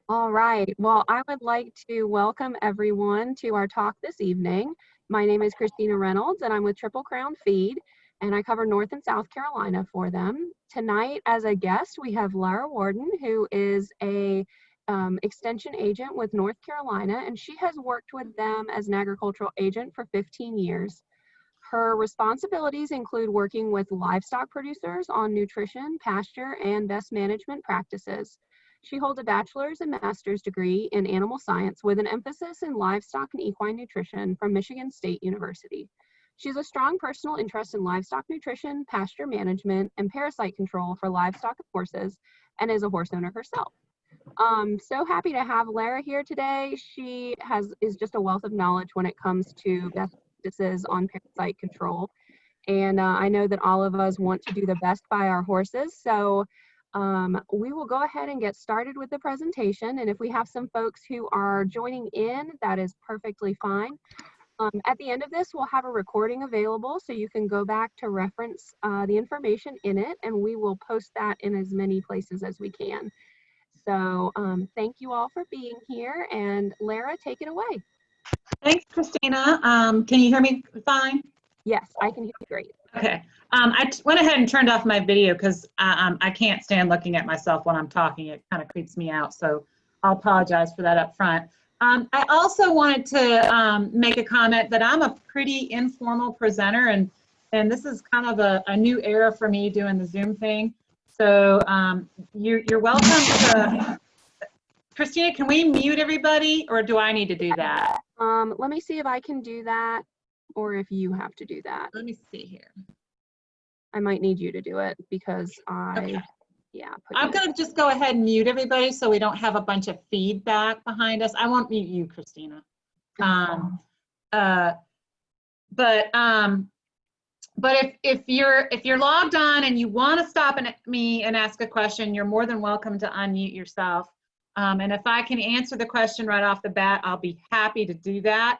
All right. Well, I would like to welcome everyone to our talk this evening. My name is Christina Reynolds, and I'm with Triple Crown Feed, and I cover North and South Carolina for them. Tonight, as a guest, we have Lara Worden, who is a extension agent with North Carolina, and she has worked with them as an agricultural agent for 15 years. Her responsibilities include working with livestock producers on nutrition, pasture, and best management practices. She holds a bachelor's and master's degree in animal science with an emphasis in livestock and equine nutrition from Michigan State University. She has a strong personal interest in livestock nutrition, pasture management, and parasite control for livestock and horses, and is a horse owner herself. So happy to have Lara here today. She is just a wealth of knowledge when it comes to best practices on parasite control. And I know that all of us want to do the best by our horses. So we will go ahead and get started with the presentation. And if we have some folks who are joining in, that is perfectly fine. At the end of this, we'll have a recording available so you can go back to reference the information in it, and we will post that in as many places as we can. So thank you all for being here, and Lara, take it away. Thanks, Christina. Can you hear me fine? Yes, I can hear you great. Okay. I went ahead and turned off my video because I can't stand looking at myself when I'm talking. It kind of creeps me out, so I'll apologize for that up front. I also wanted to make a comment that I'm a pretty informal presenter, and this is kind of a new era for me doing the Zoom thing. So you're welcome to, Christina, can we mute everybody, or do I need to do that? Let me see if I can do that, or if you have to do that. Let me see here. I might need you to do it because Okay. Yeah. I'm going to just go ahead and mute everybody so we don't have a bunch of feedback behind us. I won't mute you, Christina. But if you're logged on and you want to stop me and ask a question, you're more than welcome to unmute yourself. And if I can answer the question right off the bat, I'll be happy to do that.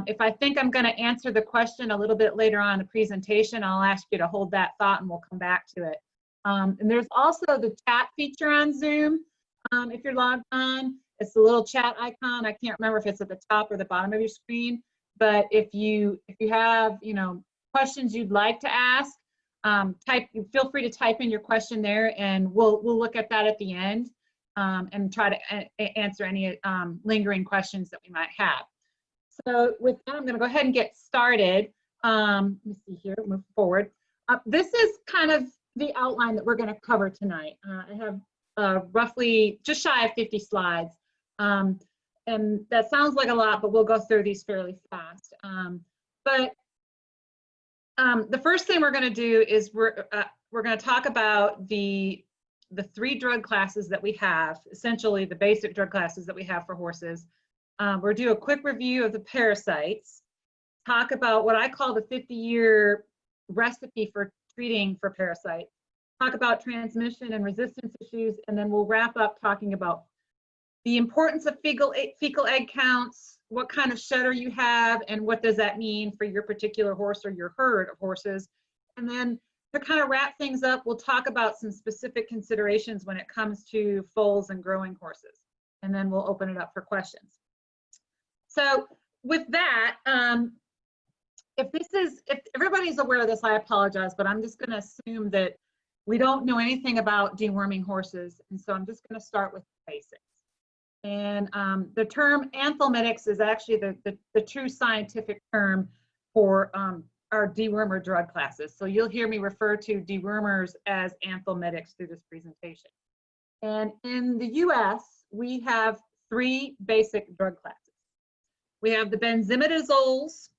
If I think I'm going to answer the question a little bit later on in the presentation, I'll ask you to hold that thought and we'll come back to it. And there's also the chat feature on Zoom. If you're logged on, it's the little chat icon. I can't remember if it's at the top or the bottom of your screen. But if you have questions you'd like to ask, feel free to type in your question there, and we'll look at that at the end and try to answer any lingering questions that we might have. So with that, I'm going to go ahead and get started. Let me see here, move forward. This is kind of the outline that we're going to cover tonight. I have roughly just shy of 50 slides. And that sounds like a lot, but we'll go through these fairly fast. The first thing we're going to do is we're going to talk about the 3 drug classes that we have, essentially the basic drug classes that we have for horses. We'll do a quick review of the parasites, talk about what I call the 50-year recipe for treating for parasites, talk about transmission and resistance issues, and then we'll wrap up talking about the importance of fecal egg counts, what kind of shedder you have, and what does that mean for your particular horse or your herd of horses. And then to kind of wrap things up, we'll talk about some specific considerations when it comes to foals and growing horses. And then we'll open it up for questions. So with that, if everybody's aware of this, I apologize, but I'm just going to assume that we don't know anything about deworming horses. And so I'm just going to start with the basics. And the term anthelmintics is actually the true scientific term for our dewormer drug classes. So you'll hear me refer to dewormers as anthelmintics through this presentation. And in the US, we have 3 basic drug classes. We have the benzimidazoles,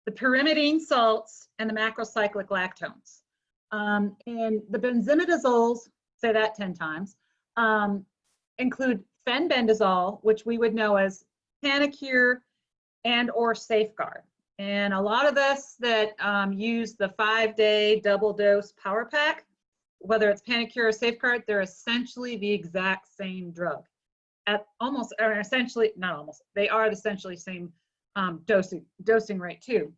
the pyrimidine salts, and the macrocyclic lactones. And the benzimidazoles, say that 10 times, include fenbendazole, which we would know as Panacure and or Safeguard. And a lot of us that use the 5-day double dose power pack, whether it's Panacure or Safeguard, they're essentially the exact same drug. At almost, or essentially, not almost, they are essentially same dosing rate too.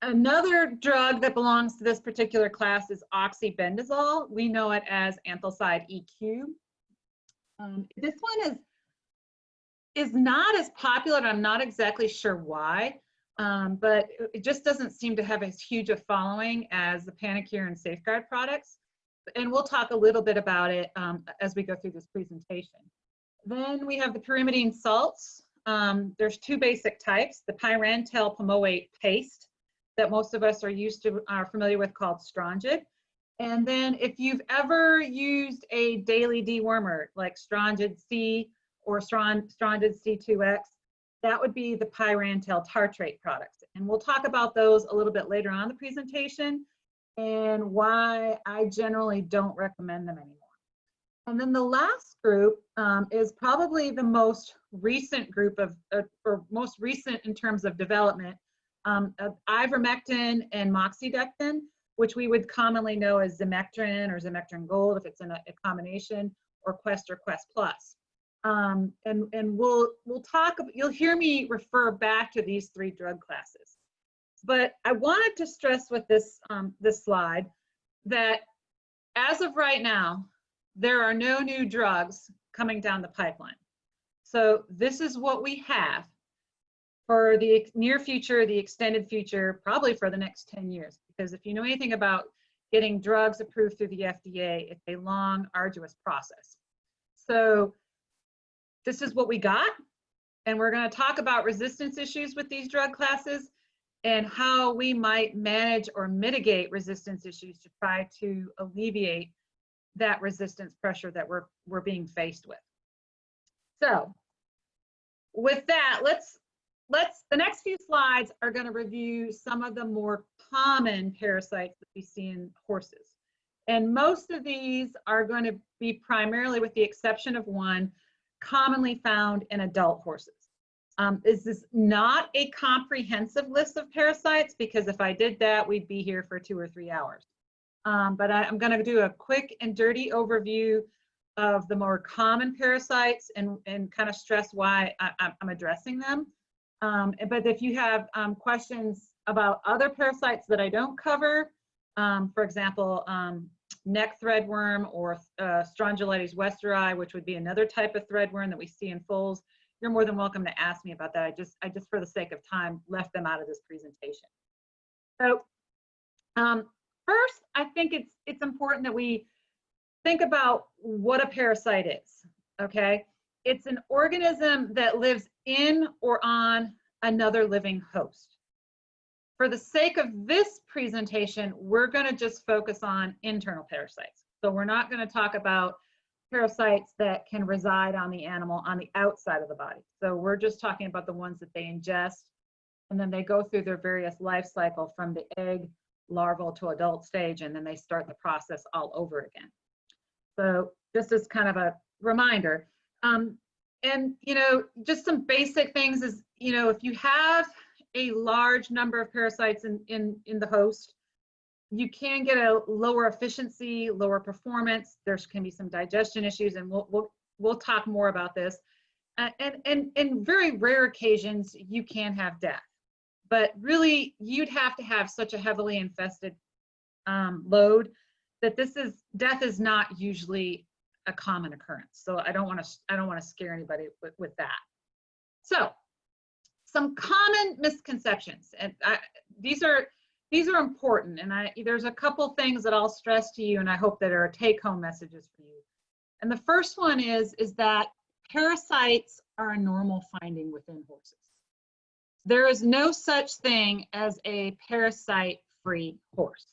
Another drug that belongs to this particular class is oxybendazole. We know it as anthelcide EQ. This one is not as popular, and I'm not exactly sure why, but it just doesn't seem to have as huge a following as the Panacure and Safeguard products. And we'll talk a little bit about it as we go through this presentation. Then we have the pyrimidine salts. There's two basic types, the pyrantel pomoate paste that most of us are familiar with, called Strongid. And then if you've ever used a daily dewormer like Strongid C or Strongid C2X, that would be the pyrantel tartrate products. And we'll talk about those a little bit later on in the presentation and why I generally don't recommend them anymore. And then the last group is probably the most recent group or most recent in terms of development, of ivermectin and moxidectin, which we would commonly know as Zemectrin or Zemectrin Gold if it's in a combination, or Quest or Quest Plus. And we'll talk, you'll hear me refer back to these three drug classes. But I wanted to stress with this, this slide that as of right now, there are no new drugs coming down the pipeline. So this is what we have for the near future, the extended future, probably for the next 10 years. Because if you know anything about getting drugs approved through the FDA, it's a long, arduous process. So this is what we got. And we're going to talk about resistance issues with these drug classes and how we might manage or mitigate resistance issues to try to alleviate that resistance pressure that we're being faced with. So with that, the next few slides are going to review some of the more common parasites that we see in horses. And most of these are going to be primarily, with the exception of one, commonly found in adult horses. This is not a comprehensive list of parasites, because if I did that, we'd be here for 2 or 3 hours. But I'm going to do a quick and dirty overview of the more common parasites and kind of stress why I'm addressing them. But if you have questions about other parasites that I don't cover, for example, neck threadworm or Strongylides westeri, which would be another type of threadworm that we see in foals, you're more than welcome to ask me about that. I just, for the sake of time, left them out of this presentation. So first, I think it's important that we think about what a parasite is, okay? It's an organism that lives in or on another living host. For the sake of this presentation, we're going to just focus on internal parasites. So we're not going to talk about parasites that can reside on the animal on the outside of the body. So we're just talking about the ones that they ingest, and then they go through their various life cycle from the egg, larval to adult stage, and then they start the process all over again. So just as kind of a reminder. And, you know, just some basic things is, you know, if you have a large number of parasites in the host, you can get a lower efficiency, lower performance. There can be some digestion issues, and we'll talk more about this. And in very rare occasions, you can have death. But really, you'd have to have such a heavily infested load that death is not usually a common occurrence. So I don't want to scare anybody with that. So some common misconceptions, and these are important, and there's a couple things that I'll stress to you, and I hope that are take-home messages for you. And the first one is that parasites are a normal finding within horses. There is no such thing as a parasite-free horse.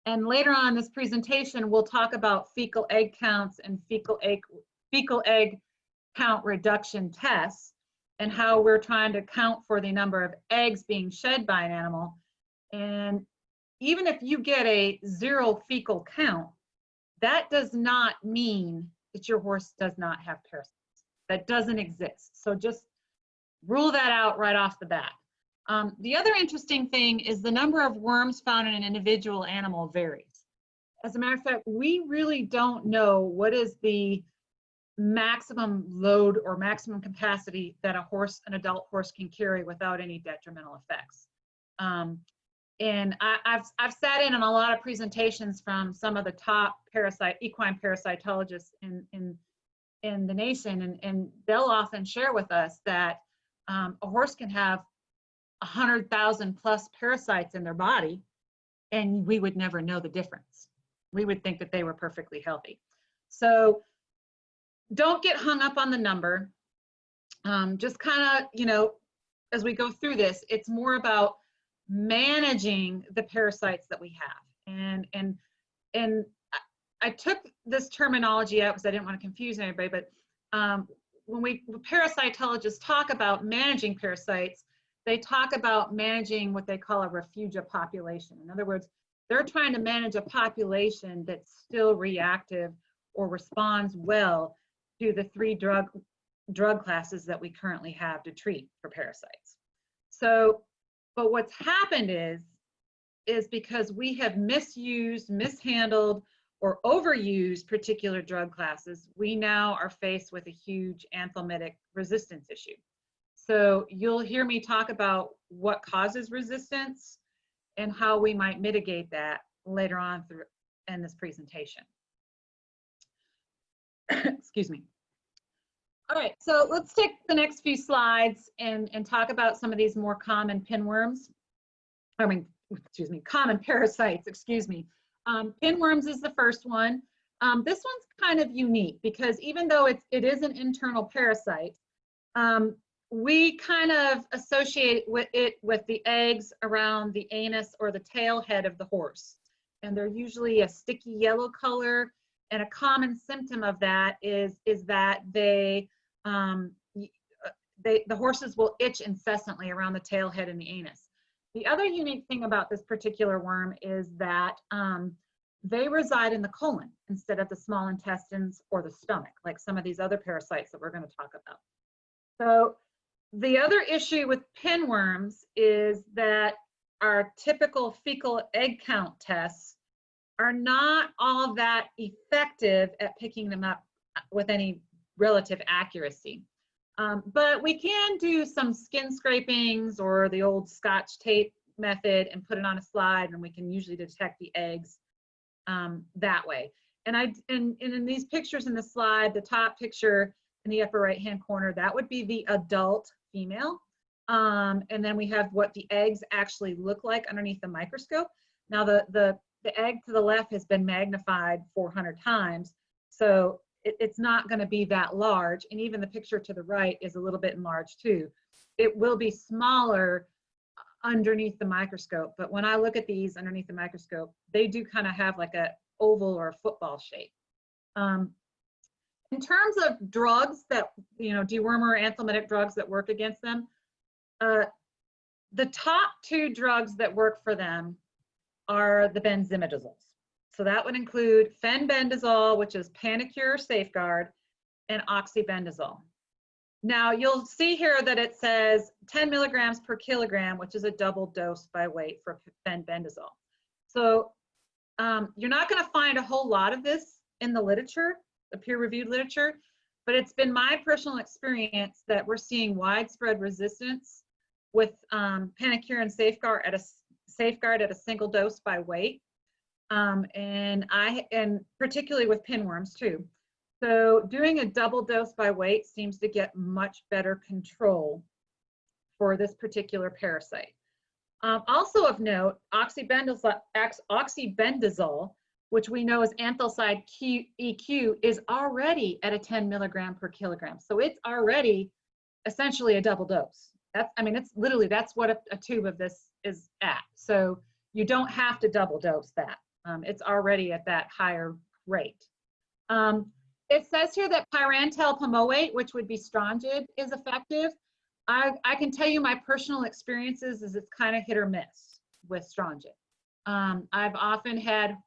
And later on in this presentation, we'll talk about fecal egg counts and fecal egg count reduction tests, and how we're trying to count for the number of eggs being shed by an animal. And even if you get a 0 fecal count, that does not mean that your horse does not have parasites. That doesn't exist. So just rule that out right off the bat. The other interesting thing is the number of worms found in an individual animal varies. As a matter of fact, we really don't know what is the maximum load or maximum capacity that an adult horse can carry without any detrimental effects. And I've sat in on a lot of presentations from some of the top equine parasitologists in in the nation, and they'll often share with us that a horse can have 100,000 plus parasites in their body, and we would never know the difference. We would think that they were perfectly healthy. So don't get hung up on the number. Just kind of, you know, as we go through this, it's more about managing the parasites that we have. And I took this terminology out because I didn't want to confuse anybody, but when parasitologists talk about managing parasites, they talk about managing what they call a refugia population. In other words, they're trying to manage a population that's still reactive or responds well to the 3 drug classes that we currently have to treat for parasites. So, but what's happened is because we have misused, mishandled, or overused particular drug classes, we now are faced with a huge anthelmintic resistance issue. So you'll hear me talk about what causes resistance and how we might mitigate that later on in this presentation. Excuse me. All right, so let's take the next few slides and talk about some of these more common pinworms. Common parasites, excuse me. Pinworms is the first one. This one's kind of unique because even though it is an internal parasite, we kind of associate it with the eggs around the anus or the tail head of the horse. And they're usually a sticky yellow color. And a common symptom of that is that the horses will itch incessantly around the tail head and the anus. The other unique thing about this particular worm is that they reside in the colon instead of the small intestines or the stomach, like some of these other parasites that we're going to talk about. So the other issue with pinworms is that our typical fecal egg count tests are not all that effective at picking them up with any relative accuracy. But we can do some skin scrapings or the old Scotch tape method and put it on a slide, and we can usually detect the eggs that way. And in these pictures in the slide, the top picture in the upper right hand corner, that would be the adult female. And then we have what the eggs actually look like underneath the microscope. Now the egg to the left has been magnified 400 times, so it's not going to be that large. And even the picture to the right is a little bit enlarged too. It will be smaller underneath the microscope, but when I look at these underneath the microscope, they do kind of have like a oval or a football shape. In terms of drugs that, you know, dewormer anthelmintic drugs that work against them, the top 2 drugs that work for them are the benzimidazoles. So that would include fenbendazole, which is Panacur Safeguard, and oxybendazole. Now you'll see here that it says 10 milligrams per kilogram, which is a double dose by weight for fenbendazole. So you're not going to find a whole lot of this in the literature, the peer-reviewed literature, but it's been my personal experience that we're seeing widespread resistance with Panacur and Safeguard at a single dose by weight, and particularly with pinworms too. So doing a double dose by weight seems to get much better control for this particular parasite. Also of note, oxybendazole, which we know is anthalcide EQ, is already at a 10 milligram per kilogram. So it's already essentially a double dose. It's literally, that's what a tube of this is at. So you don't have to double dose that. It's already at that higher rate. It says here that pyrantel pamoate, which would be Strongid, is effective. I can tell you my personal experiences is it's kind of hit or miss with Strongid. I've often had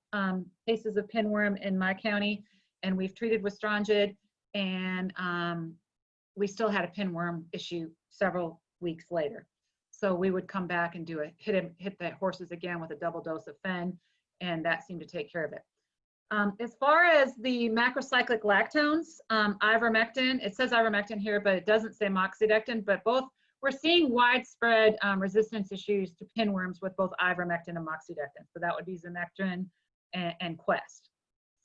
cases of pinworm in my county, and we've treated with Strongid, and we still had a pinworm issue several weeks later. So we would come back and do hit the horses again with a double dose of fen, and that seemed to take care of it. As far as the macrocyclic lactones, ivermectin, it says ivermectin here, but it doesn't say moxidectin, but both, we're seeing widespread resistance issues to pinworms with both ivermectin and moxidectin. So that would be Zamectin and Quest.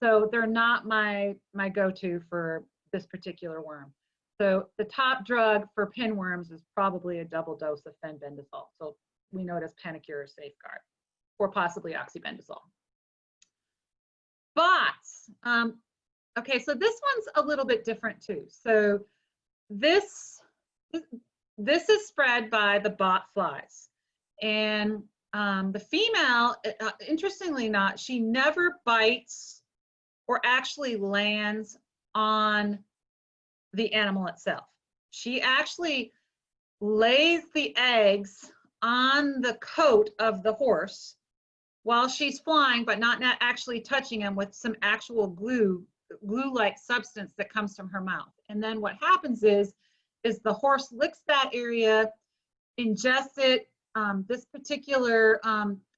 So they're not my go-to for this particular worm. So the top drug for pinworms is probably a double dose of fenbendazole. So we know it as Panacur or Safeguard, or possibly oxybendazole. Bots. Okay, so this one's a little bit different too. So this is spread by the bot flies. And the female, interestingly not, she never bites or actually lands on the animal itself. She actually lays the eggs on the coat of the horse while she's flying, but not actually touching them, with some actual glue-like substance that comes from her mouth. And then what happens is the horse licks that area, ingests it. This particular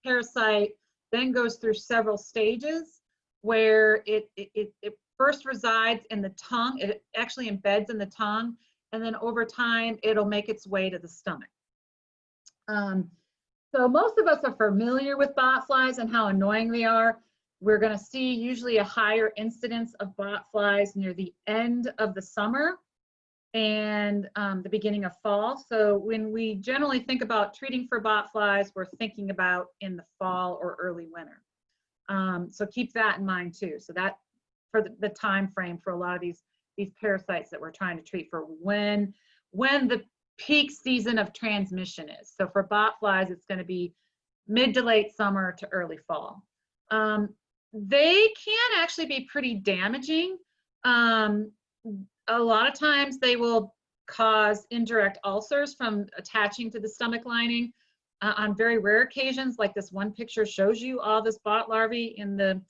parasite then goes through several stages where it first resides in the tongue. It actually embeds in the tongue, and then over time it'll make its way to the stomach. So most of us are familiar with bot flies and how annoying they are. We're going to see usually a higher incidence of bot flies near the end of the summer and the beginning of fall. So when we generally think about treating for bot flies, we're thinking about in the fall or early winter. So keep that in mind too. So that for the time frame for a lot of these parasites that we're trying to treat for when the peak season of transmission is. So for bot flies, it's going to be mid to late summer to early fall. They can actually be pretty damaging. A lot of times they will cause indirect ulcers from attaching to the stomach lining. On very rare occasions, like this one picture shows you all this bot larvae in the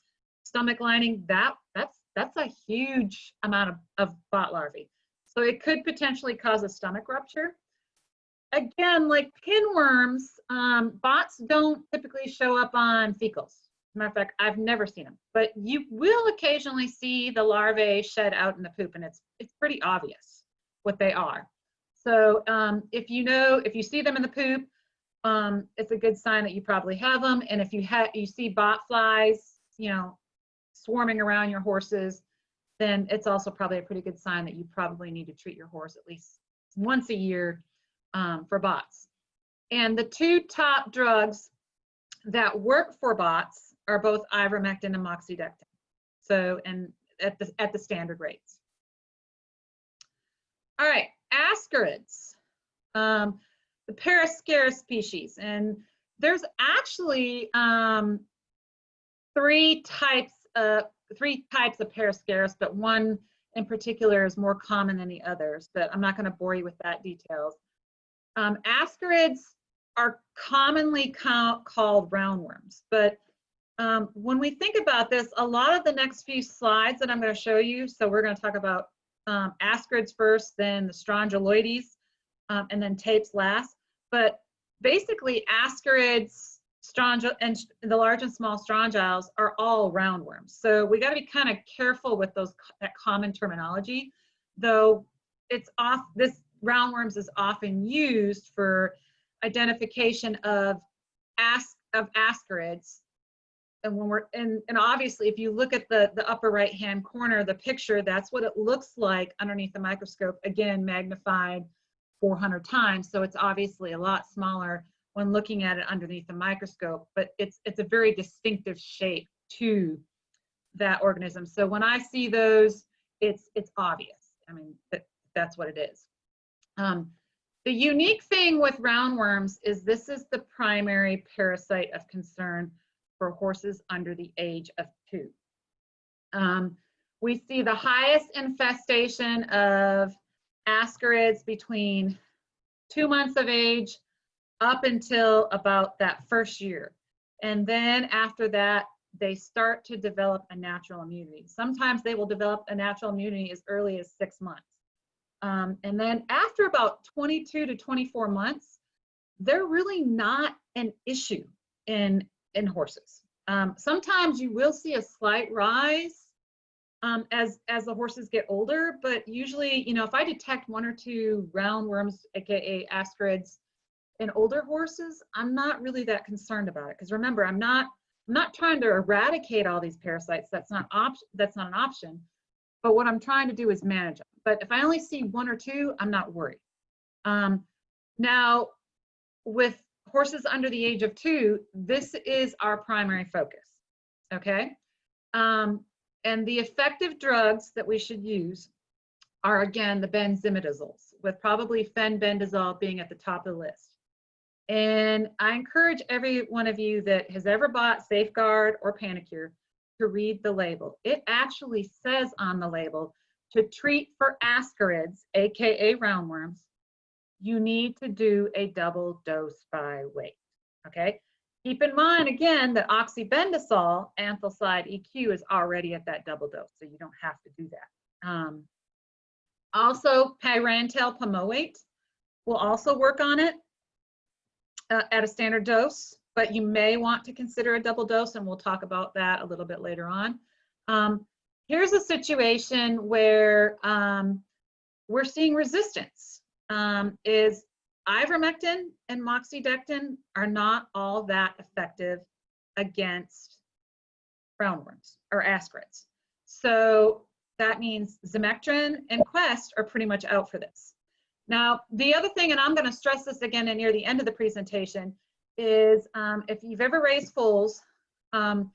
stomach lining, that's a huge amount of bot larvae. So it could potentially cause a stomach rupture. Again, like pinworms, bots don't typically show up on fecals. As a matter of fact, I've never seen them, but you will occasionally see the larvae shed out in the poop, and it's pretty obvious what they are. So if you see them in the poop, it's a good sign that you probably have them. And if you see bot flies, swarming around your horses, then it's also probably a pretty good sign that you probably need to treat your horse at least once a year for bots. And the two top drugs that work for bots are both ivermectin and moxidectin. So, and at the standard rates. All right, ascarids, the Parascaris species, and there's actually three types of Parascaris, but one in particular is more common than the others, but I'm not going to bore you with that details. Ascarids are commonly called roundworms, but when we think about this, a lot of the next few slides that I'm going to show you, so we're going to talk about ascarids first, then the strongyloides, and then tapes last. But basically, ascarids, and the large and small strongyles are all roundworms. So we got to be kind of careful with that common terminology, though this roundworms is often used for identification of ascarids. And when and obviously, if you look at the upper right hand corner of the picture, that's what it looks like underneath the microscope, again magnified 400 times. So it's obviously a lot smaller when looking at it underneath the microscope, but it's a very distinctive shape to that organism. So when I see those, it's obvious. I mean, that's what it is. The unique thing with roundworms is this is the primary parasite of concern for horses under the age of 2. We see the highest infestation of ascarids between 2 months of age up until about that first year. And then after that, they start to develop a natural immunity. Sometimes they will develop a natural immunity as early as 6 months. And then after about 22 to 24 months, they're really not an issue in horses. Sometimes you will see a slight rise as the horses get older, but usually, if I detect 1 or 2 roundworms, aka ascarids, in older horses, I'm not really that concerned about it. Because remember, I'm not trying to eradicate all these parasites. That's not an option. but what I'm trying to do is manage them. But if I only see 1 or 2, I'm not worried. Now, with horses under the age of 2, this is our primary focus, okay? And the effective drugs that we should use are, again, the benzimidazoles, with probably fenbendazole being at the top of the list. And I encourage every one of you that has ever bought Safeguard or Panacure to read the label. It actually says on the label, to treat for ascarids, AKA roundworms, you need to do a double dose by weight, okay? Keep in mind, again, that oxybendazole, anthalcide EQ, is already at that double dose, so you don't have to do that. Also, pyrantel pamoate will also work on it at a standard dose, but you may want to consider a double dose, and we'll talk about that a little bit later on. Here's a situation where we're seeing resistance. Is ivermectin and moxidectin are not all that effective against roundworms or ascarids. So that means Zimectrin and Quest are pretty much out for this. Now, the other thing, and I'm going to stress this again near the end of the presentation, is if you've ever raised foals, I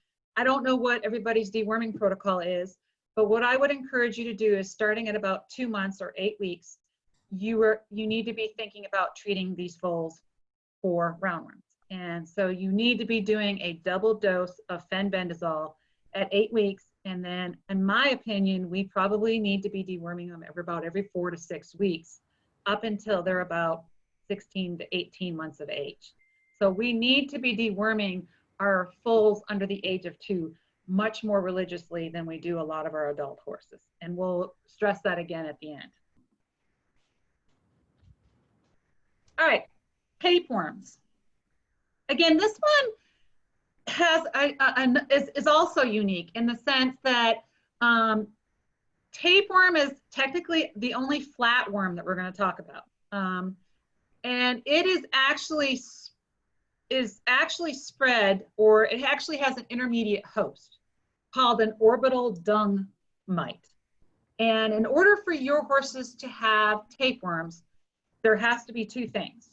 don't know what everybody's deworming protocol is, but what I would encourage you to do is, starting at about 2 months or 8 weeks, you need to be thinking about treating these foals for roundworms. And so you need to be doing a double dose of fenbendazole at 8 weeks. And then, in my opinion, we probably need to be deworming them about every 4 to 6 weeks up until they're about 16 to 18 months of age. So we need to be deworming our foals under the age of 2 much more religiously than we do a lot of our adult horses. And we'll stress that again at the end. All right, tapeworms. Again, this one has is also unique in the sense that tapeworm is technically the only flatworm that we're going to talk about, and it is actually spread, or it actually has an intermediate host called an orbital dung mite. And in order for your horses to have tapeworms, there has to be 2 things.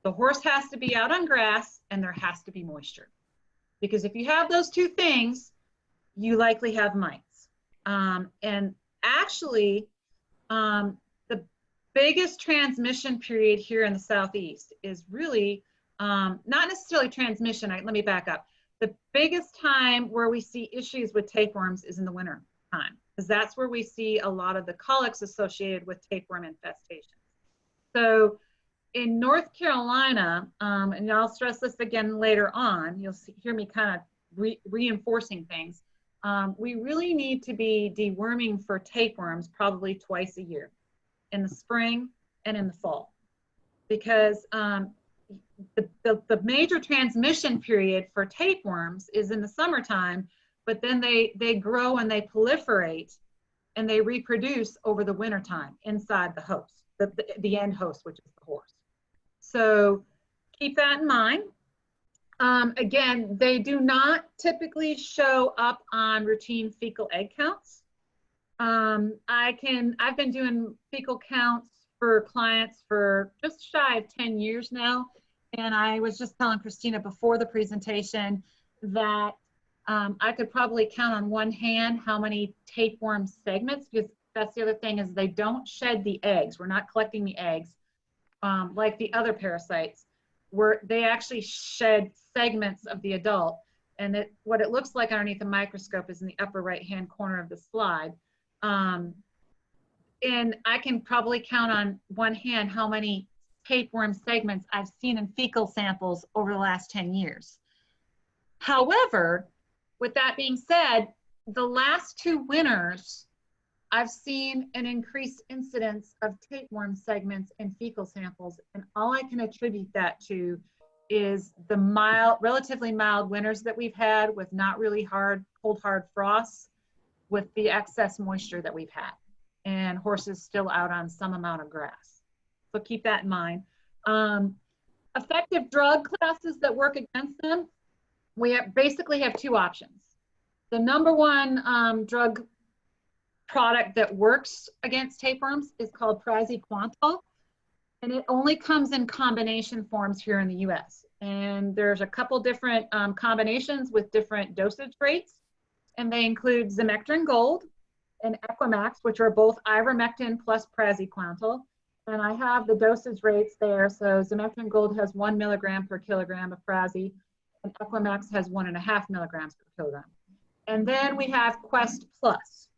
The horse has to be out on grass, and there has to be moisture. Because if you have those 2 things, you likely have mites. And actually, the biggest transmission period here in the Southeast is really not necessarily transmission. Let me back up. The biggest time where we see issues with tapeworms is in the winter time, because that's where we see a lot of the colics associated with tapeworm infestation. So in North Carolina, and I'll stress this again later on, you'll hear me kind of reinforcing things. We really need to be deworming for tapeworms probably twice a year, in the spring and in the fall, because the major transmission period for tapeworms is in the summertime, but then they grow and they proliferate and they reproduce over the wintertime inside the host, the end host, which is the horse. So keep that in mind. Again, they do not typically show up on routine fecal egg counts. I've been doing fecal counts for clients for just shy of 10 years now. And I was just telling Christina before the presentation that I could probably count on one hand how many tapeworm segments, because that's the other thing, is they don't shed the eggs. We're not collecting the eggs like the other parasites, where they actually shed segments of the adult. And what it looks like underneath the microscope is in the upper right-hand corner of the slide. And I can probably count on one hand how many tapeworm segments I've seen in fecal samples over the last 10 years. However, with that being said, the last 2 winters, I've seen an increased incidence of tapeworm segments in fecal samples, and all I can attribute that to is the relatively mild winters that we've had, with not really cold hard frosts, with the excess moisture that we've had, and horses still out on some amount of grass. So keep that in mind. Effective drug classes that work against them, we basically have 2 options. The number one drug product that works against tapeworms is called praziquantel, and it only comes in combination forms here in the US. And there's a couple different combinations with different dosage rates, and they include Zimectrin Gold and Equimax, which are both ivermectin plus praziquantel. And I have the dosage rates there. So Zimectrin Gold has 1 milligram per kilogram of prazi, and Equimax has 1.5 milligrams per kilogram. And then we have Quest Plus,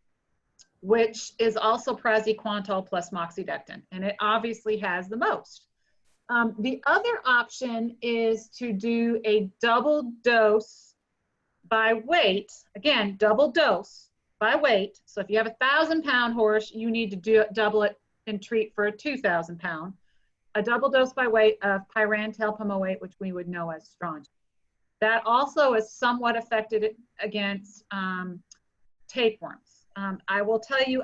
which is also praziquantel plus moxidectin, and it obviously has the most. The other option is to do a double dose by weight. Again, double dose by weight. So if you have a 1,000-pound horse, you need to double it and treat for a 2,000-pound. A double dose by weight of pyrantel pomoate, which we would know as strongyl. That also is somewhat effective against tapeworms. I will tell you,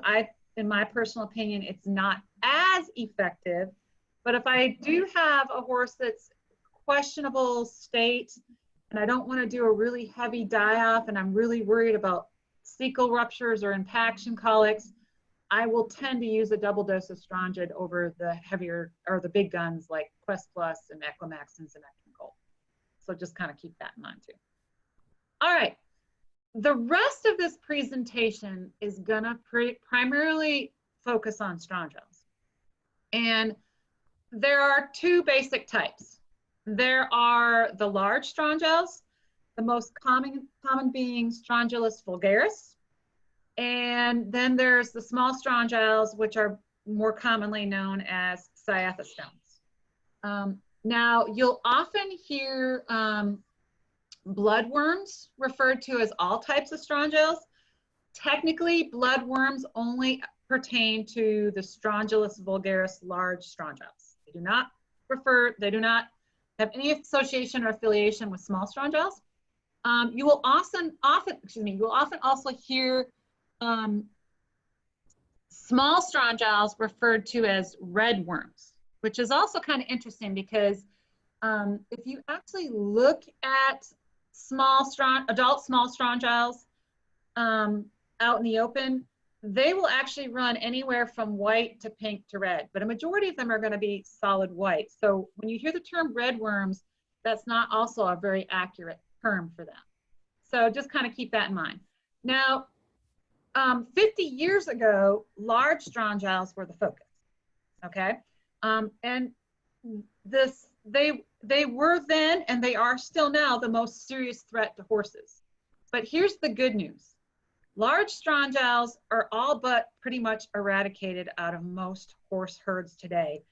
in my personal opinion, it's not as effective, but if I do have a horse that's questionable state and I don't want to do a really heavy die-off and I'm really worried about cecal ruptures or impaction colics, I will tend to use a double dose of strongyl over the heavier or the big guns like Quest Plus and Equimax and Zimectrin Gold. So just kind of keep that in mind too. All right. The rest of this presentation is going to primarily focus on strongylls. And there are two basic types. There are the large strongylls, the most common being Strongylus vulgaris. And then there's the small strongylls, which are more commonly known as cyathostomes. Now, you'll often hear bloodworms referred to as all types of strongylls. Technically, bloodworms only pertain to the Strongylus vulgaris large strongylls. They do not have any association or affiliation with small strongylls. You will often also hear small strongylls referred to as redworms, which is also kind of interesting because if you actually look at adult small strongylls out in the open, they will actually run anywhere from white to pink to red, but a majority of them are going to be solid white. So when you hear the term redworms, that's not also a very accurate term for them. So just kind of keep that in mind. Now, 50 years ago, large strongylls were the focus, okay? And they were then, and they are still now, the most serious threat to horses. But here's the good news. Large strongylls are all but pretty much eradicated out of most horse herds today.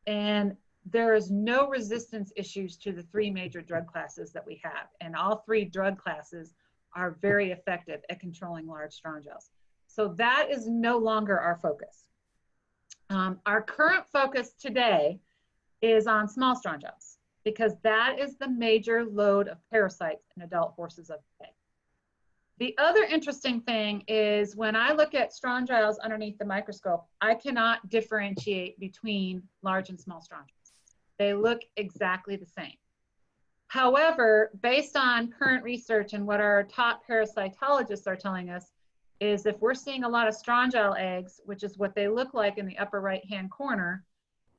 And there is no resistance issues to the three major drug classes that we have. And all three drug classes are very effective at controlling large strongylls. So that is no longer our focus. Our current focus today is on small strongylls because that is the major load of parasites in adult horses of today. The other interesting thing is when I look at strongylls underneath the microscope, I cannot differentiate between large and small strongylls. They look exactly the same. However, based on current research and what our top parasitologists are telling us, is if we're seeing a lot of strongyl eggs, which is what they look like in the upper right-hand corner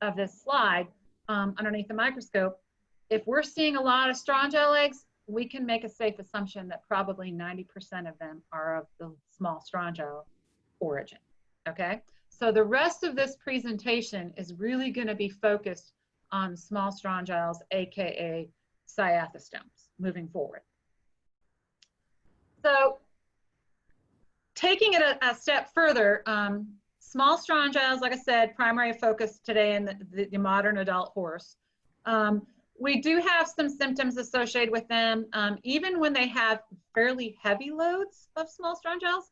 of this slide underneath the microscope, if we're seeing a lot of strongyl eggs, we can make a safe assumption that probably 90% of them are of the small strongyl origin, okay? So the rest of this presentation is really gonna be focused on small strongylls, AKA cyathostomes, moving forward. So taking it a step further, small strongylls, like I said, primary focus today in the modern adult horse. We do have some symptoms associated with them. Even when they have fairly heavy loads of small strongylls,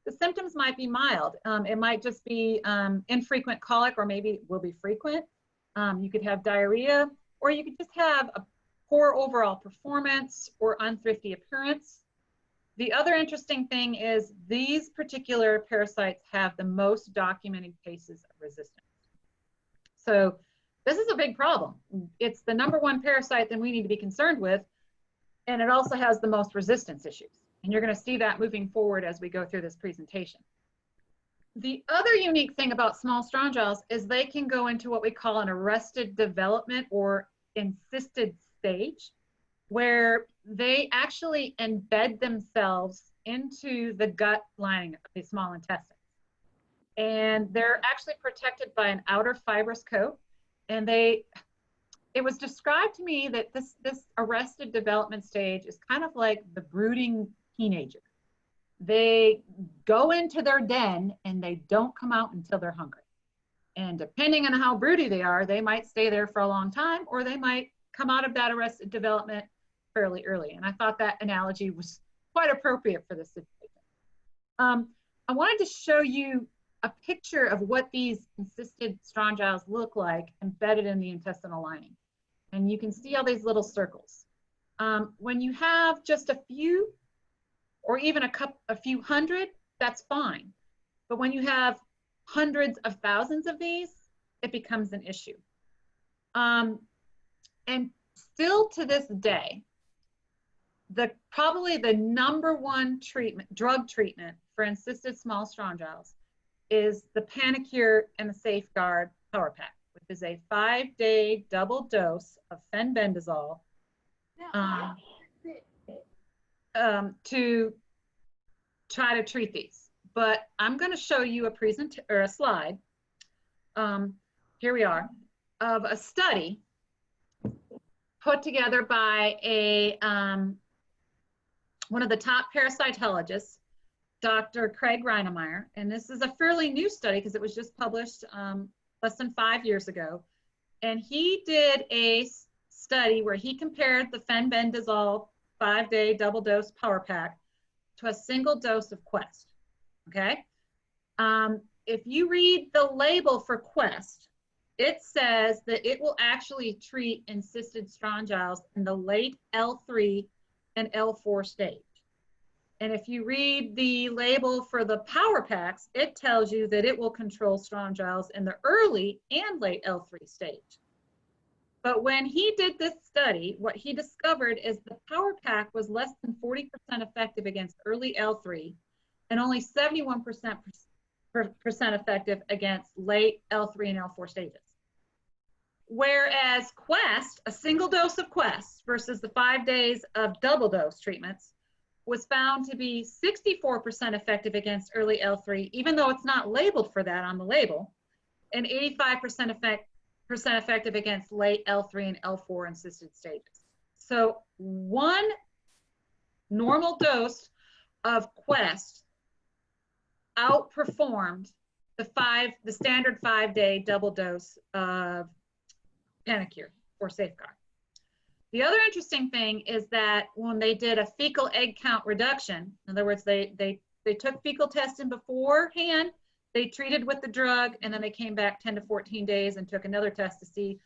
the symptoms might be mild. It might just be infrequent colic, or maybe it will be frequent. You could have diarrhea, or you could just have a poor overall performance or unthrifty appearance. The other interesting thing is these particular parasites have the most documented cases of resistance. So this is a big problem. It's the #1 parasite that we need to be concerned with, and it also has the most resistance issues. And you're going to see that moving forward as we go through this presentation. The other unique thing about small strongyles is they can go into what we call an arrested development or encysted stage, where they actually embed themselves into the gut lining of the small intestine. And they're actually protected by an outer fibrous coat. And it was described to me that this arrested development stage is kind of like the brooding teenager. They go into their den and they don't come out until they're hungry. And depending on how broody they are, they might stay there for a long time, or they might come out of that arrested development fairly early. And I thought that analogy was quite appropriate for this situation. I wanted to show you a picture of what these encysted strongyles look like embedded in the intestinal lining. And you can see all these little circles. When you have just a few, or even a few hundred, that's fine. But when you have hundreds of thousands of these, it becomes an issue. And still to this day, probably the #1 drug treatment for encysted small strongyles is the Panacure and the Safeguard Power Pack, which is a 5-day double dose of fenbendazole to try to treat these. But I'm going to show you a slide. Here we are, of a study put together by one of the top parasitologists, Dr. Craig Reinemeyer. And this is a fairly new study because it was just published less than 5 years ago. And he did a study where he compared the fenbendazole 5-day double dose power pack to a single dose of Quest. Okay. If you read the label for Quest, it says that it will actually treat encysted strongyles in the late L3 and L4 stage. And if you read the label for the power packs, it tells you that it will control strongyles in the early and late L3 stage. But when he did this study, what he discovered is the power pack was less than 40% effective against early L3 and only 71% effective against late L3 and L4 stages. Whereas Quest, a single dose of Quest versus the 5 days of double dose treatments, was found to be 64% effective against early L3, even though it's not labeled for that on the label, and 85% effective against late L3 and L4 encysted stages. So one normal dose of Quest outperformed the standard 5-day double dose of Panacure or Safeguard. The other interesting thing is that when they did a fecal egg count reduction, in other words, they took fecal testing beforehand, they treated with the drug, and then they came back 10 to 14 days and took another test to see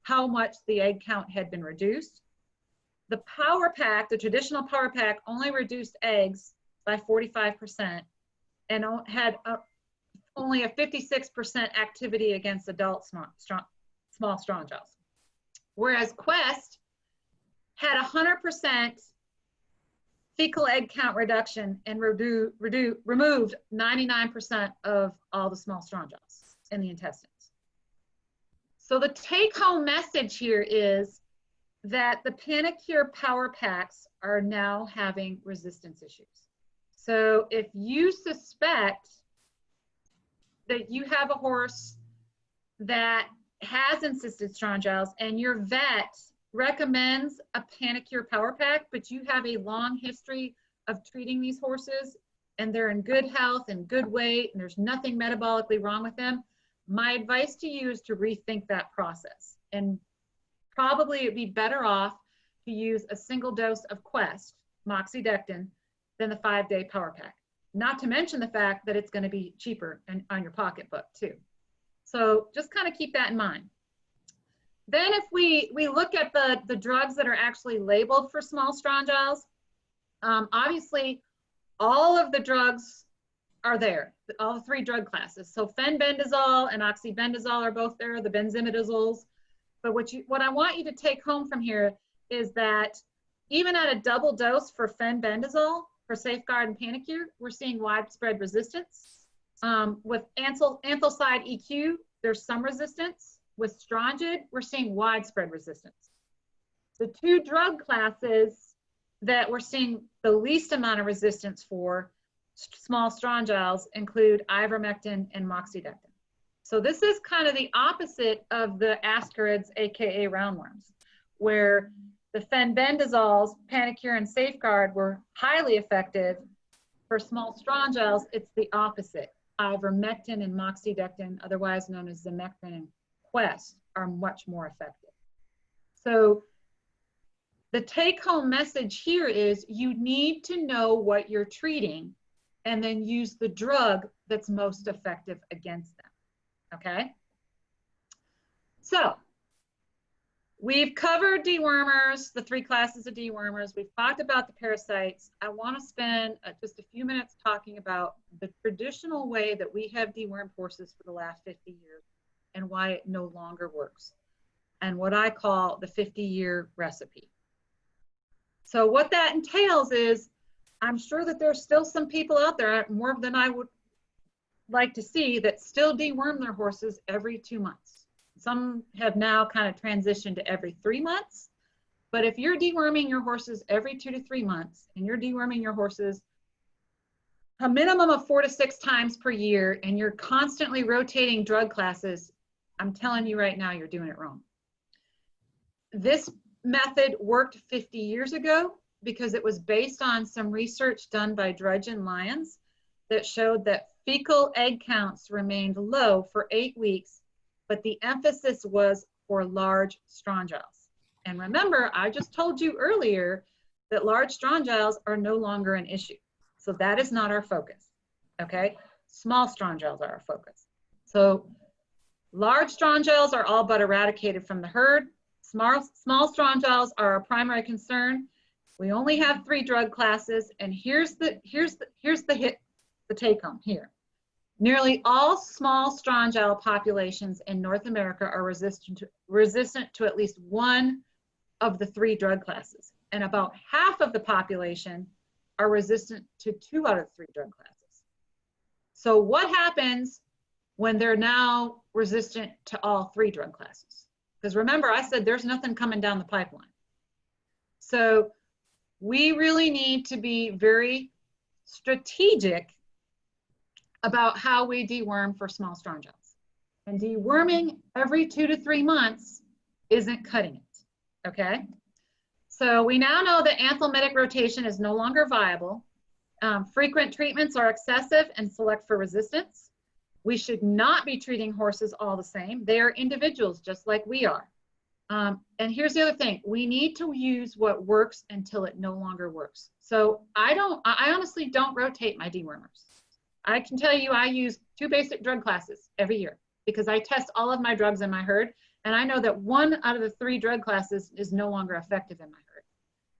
how much the egg count had been reduced. The power pack, the traditional power pack, only reduced eggs by 45% and had only a 56% activity against adult small strongyles. Whereas Quest had 100% fecal egg count reduction and removed 99% of all the small strongyles in the intestines. So the take-home message here is that the Panacure power packs are now having resistance issues. So if you suspect that you have a horse that has encysted strongyles and your vet recommends a Panacure power pack, but you have a long history of treating these horses and they're in good health and good weight and there's nothing metabolically wrong with them, my advice to you is to rethink that process. And probably it'd be better off to use a single dose of Quest, moxidectin, than the 5-day power pack. Not to mention the fact that it's going to be cheaper and on your pocketbook too. So just kind of keep that in mind. Then if we look at the drugs that are actually labeled for small strongyles, obviously all of the drugs are there, all the 3 drug classes. So fenbendazole and oxybendazole are both there, the benzimidazoles. But what I want you to take home from here is that even at a double dose for fenbendazole, for Safeguard and Panacure, we're seeing widespread resistance. With anthelcide EQ, there's some resistance. With Strongid, we're seeing widespread resistance. The two drug classes that we're seeing the least amount of resistance for small strongyles include ivermectin and moxidectin. So this is kind of the opposite of the ascarids, aka roundworms, where the fenbendazoles, Panacur and Safeguard, were highly effective. For small strongyles, it's the opposite. Ivermectin and moxidectin, otherwise known as Zemectin and Quest, are much more effective. So the take-home message here is you need to know what you're treating and then use the drug that's most effective against them, okay? So we've covered dewormers, the 3 classes of dewormers. We've talked about the parasites. I want to spend just a few minutes talking about the traditional way that we have dewormed horses for the last 50 years and why it no longer works, and what I call the 50-year recipe. So what that entails is, I'm sure that there's still some people out there, more than I would like to see, that still deworm their horses every 2 months. Some have now kind of transitioned to every 3 months. But if you're deworming your horses every 2 to 3 months, and you're deworming your horses a minimum of 4 to 6 times per year, and you're constantly rotating drug classes, I'm telling you right now, you're doing it wrong. This method worked 50 years ago because it was based on some research done by Drudge and Lyons that showed that fecal egg counts remained low for 8 weeks, but the emphasis was for large strongyles. And remember, I just told you earlier that large strongyles are no longer an issue. So that is not our focus, okay? Small strongyles are our focus. So large strongyles are all but eradicated from the herd. Small strongyles are our primary concern. We only have 3 drug classes, and here's the take home here. Nearly all small strongyle populations in North America are resistant to at least one of the 3 drug classes, and about half of the population are resistant to 2 out of 3 drug classes. So what happens when they're now resistant to all 3 drug classes? Because remember, I said there's nothing coming down the pipeline. So we really need to be very strategic about how we deworm for small strongyles. And deworming every 2 to 3 months isn't cutting it, okay? So we now know that anthelmitic rotation is no longer viable. Frequent treatments are excessive and select for resistance. We should not be treating horses all the same. They are individuals just like we are. And here's the other thing. We need to use what works until it no longer works. So I honestly don't rotate my dewormers. I can tell you I use 2 basic drug classes every year because I test all of my drugs in my herd, and I know that 1 out of the 3 drug classes is no longer effective in my herd.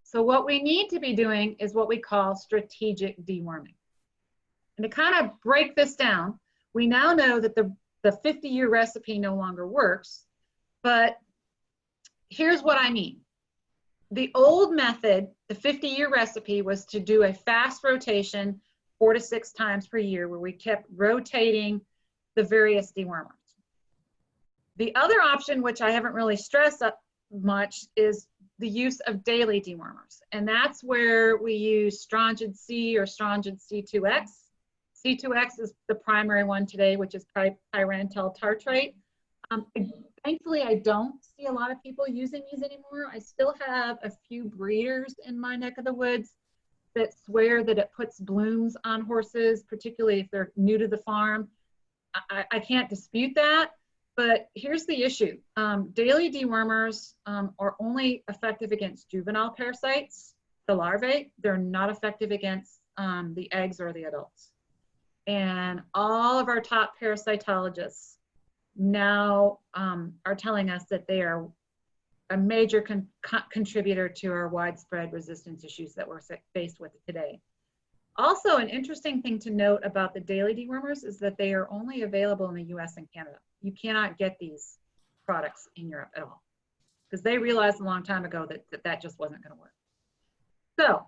So what we need to be doing is what we call strategic deworming. And to kind of break this down, we now know that the 50-year recipe no longer works, but here's what I mean. The old method, the 50-year recipe, was to do a fast rotation 4 to 6 times per year where we kept rotating the various dewormers. The other option, which I haven't really stressed much, is the use of daily dewormers. And that's where we use Strongid C or Strongid C2X. C2X is the primary one today, which is pyrantel tartrate. Thankfully, I don't see a lot of people using these anymore. I still have a few breeders in my neck of the woods that swear that it puts blooms on horses, particularly if they're new to the farm. I can't dispute that, but here's the issue. Daily dewormers are only effective against juvenile parasites, the larvae. They're not effective against the eggs or the adults. And all of our top parasitologists now are telling us that they are a major contributor to our widespread resistance issues that we're faced with today. Also, an interesting thing to note about the daily dewormers is that they are only available in the US and Canada. You cannot get these products in Europe at all because they realized a long time ago that that just wasn't going to work. So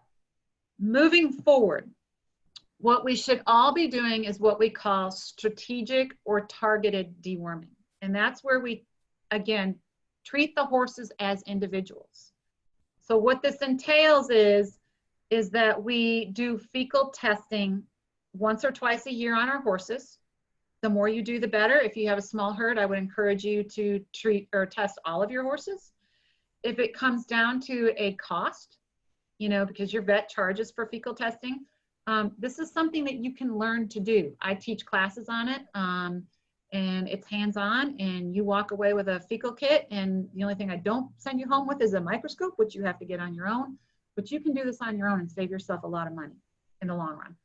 moving forward, what we should all be doing is what we call strategic or targeted deworming. And that's where we, again, treat the horses as individuals. So what this entails is that we do fecal testing once or twice a year on our horses. The more you do, the better. If you have a small herd, I would encourage you to treat or test all of your horses. If it comes down to a cost, you know, because your vet charges for fecal testing, this is something that you can learn to do. I teach classes on it, and it's hands-on, and you walk away with a fecal kit, and the only thing I don't send you home with is a microscope, which you have to get on your own, but you can do this on your own and save yourself a lot of money in the long run.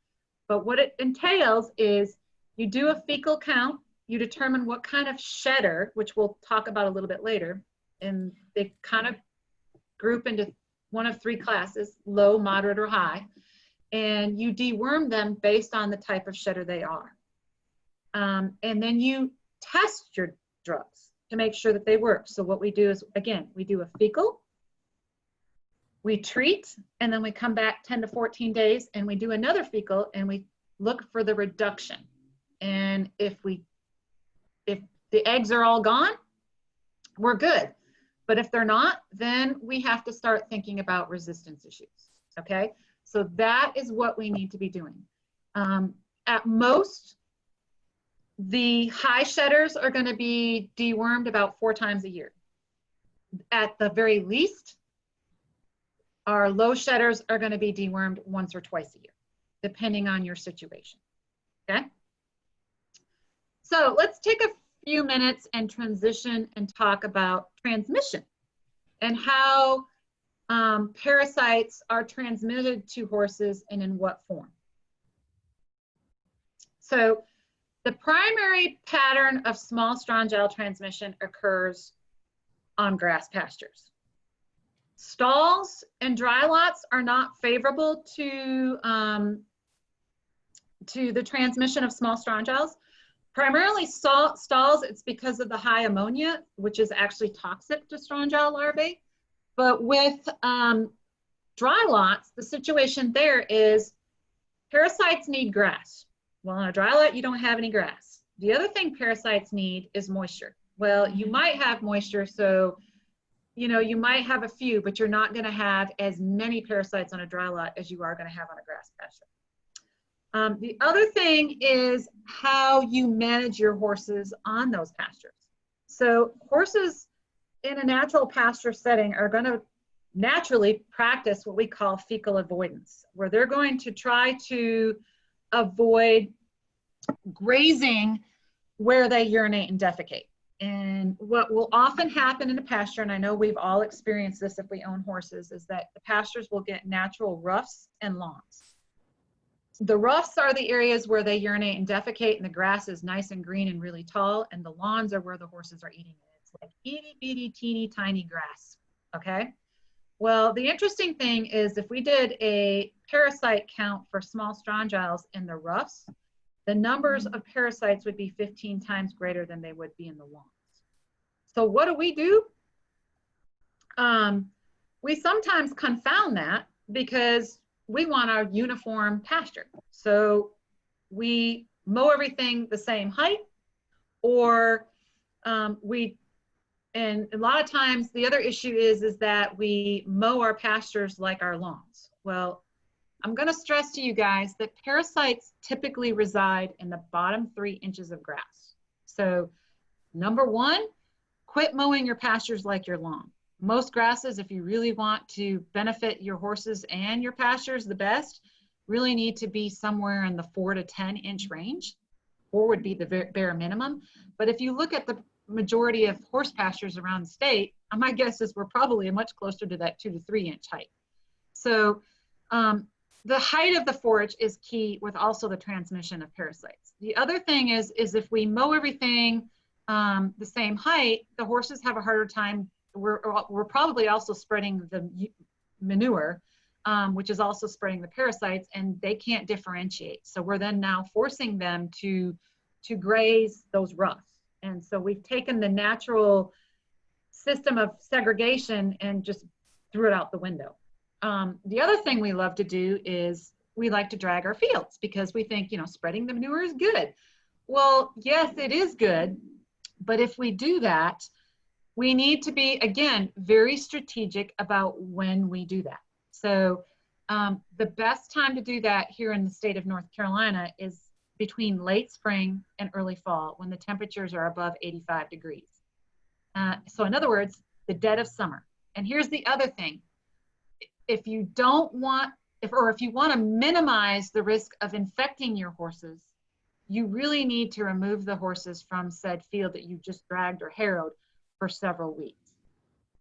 But what it entails is you do a fecal count, you determine what kind of shedder, which we'll talk about a little bit later, and they kind of group into one of three classes, low, moderate, or high, and you deworm them based on the type of shedder they are. And then you test your drugs to make sure that they work. So what we do is, again, we do a fecal, we treat, and then we come back 10 to 14 days and we do another fecal and we look for the reduction. And if the eggs are all gone, we're good. But if they're not, then we have to start thinking about resistance issues, okay? So that is what we need to be doing. At most, the high shedders are going to be dewormed about 4 times a year. At the very least, our low shedders are going to be dewormed once or twice a year, depending on your situation, okay? So let's take a few minutes and transition and talk about transmission and how parasites are transmitted to horses and in what form. So the primary pattern of small strongyle transmission occurs on grass pastures. Stalls and dry lots are not favorable to the transmission of small strongyles. Primarily stalls, it's because of the high ammonia, which is actually toxic to strongyle larvae. But with dry lots, the situation there is parasites need grass. Well, on a dry lot, you don't have any grass. The other thing parasites need is moisture. Well, you might have moisture, so you know, you might have a few, but you're not going to have as many parasites on a dry lot as you are going to have on a grass pasture. The other thing is how you manage your horses on those pastures. So horses in a natural pasture setting are going to naturally practice what we call fecal avoidance, where they're going to try to avoid grazing where they urinate and defecate. And what will often happen in a pasture, and I know we've all experienced this if we own horses, is that the pastures will get natural roughs and lawns. The roughs are the areas where they urinate and defecate, and the grass is nice and green and really tall, and the lawns are where the horses are eating it. It's like itty bitty teeny tiny grass, okay? Well, the interesting thing is if we did a parasite count for small strongyles in the roughs, the numbers of parasites would be 15 times greater than they would be in the lawns. So what do? We sometimes confound that because we want our uniform pasture. So we mow everything the same height, or and a lot of times the other issue is that we mow our pastures like our lawns. Well, I'm going to stress to you guys that parasites typically reside in the bottom 3 inches of grass. So number 1, quit mowing your pastures like your lawn. Most grasses, if you really want to benefit your horses and your pastures the best, really need to be somewhere in the 4 to 10 inch range. 4 would be the bare minimum. But if you look at the majority of horse pastures around the state, my guess is we're probably much closer to that 2 to 3 inch height. So the height of the forage is key with also the transmission of parasites. The other thing is if we mow everything the same height, the horses have a harder time. We're probably also spreading the manure, which is also spreading the parasites, and they can't differentiate. So we're then now forcing them to graze those roughs. And so we've taken the natural system of segregation and just threw it out the window. The other thing we love to do is we like to drag our fields because we think, you know, spreading the manure is good. Well, yes, it is good. But if we do that, we need to be, again, very strategic about when we do that. So the best time to do that here in the state of North Carolina is between late spring and early fall when the temperatures are above 85 degrees. So in other words, the dead of summer. And here's the other thing. If you don't want, if you want to minimize the risk of infecting your horses, you really need to remove the horses from said field that you just dragged or harrowed for several weeks.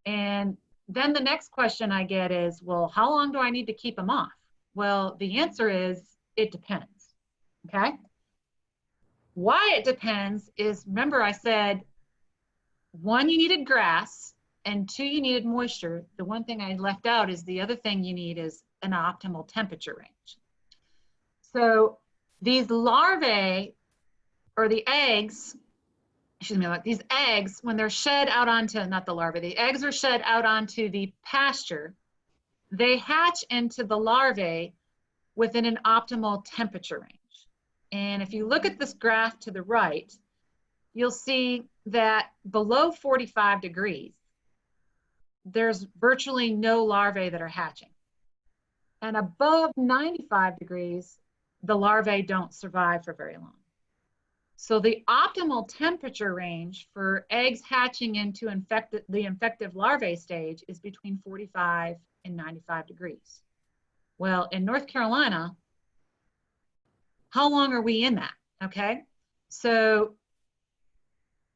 And then the next question I get is, well, how long do I need to keep them off? Well, the answer is, it depends, okay? Why it depends is, remember I said, 1, you needed grass, and 2, you needed moisture. The one thing I left out is the other thing you need is an optimal temperature range. So these larvae, or the eggs, excuse me, like these eggs, when they're shed out onto, not the larvae, the eggs are shed out onto the pasture, they hatch into the larvae within an optimal temperature range. And if you look at this graph to the right, you'll see that below 45 degrees, there's virtually no larvae that are hatching. And above 95 degrees, the larvae don't survive for very long. So the optimal temperature range for eggs hatching into the infective larvae stage is between 45 and 95 degrees. Well, in North Carolina, how long are we in that? Okay, so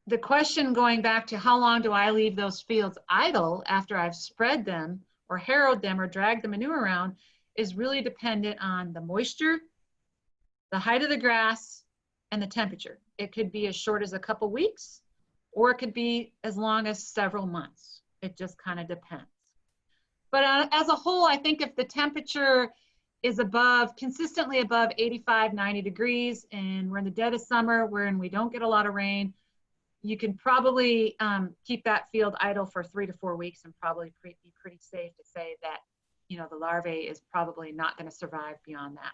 the question going back to how long do I leave those fields idle after I've spread them or harrowed them or dragged the manure around is really dependent on the moisture, the height of the grass, and the temperature. It could be as short as a couple weeks, or it could be as long as several months. It just kind of depends. But as a whole, I think if the temperature is consistently above 85, 90 degrees, and we're in the dead of summer when we don't get a lot of rain, you can probably keep that field idle for 3 to 4 weeks and probably be pretty safe to say that, you know, the larvae is probably not going to survive beyond that.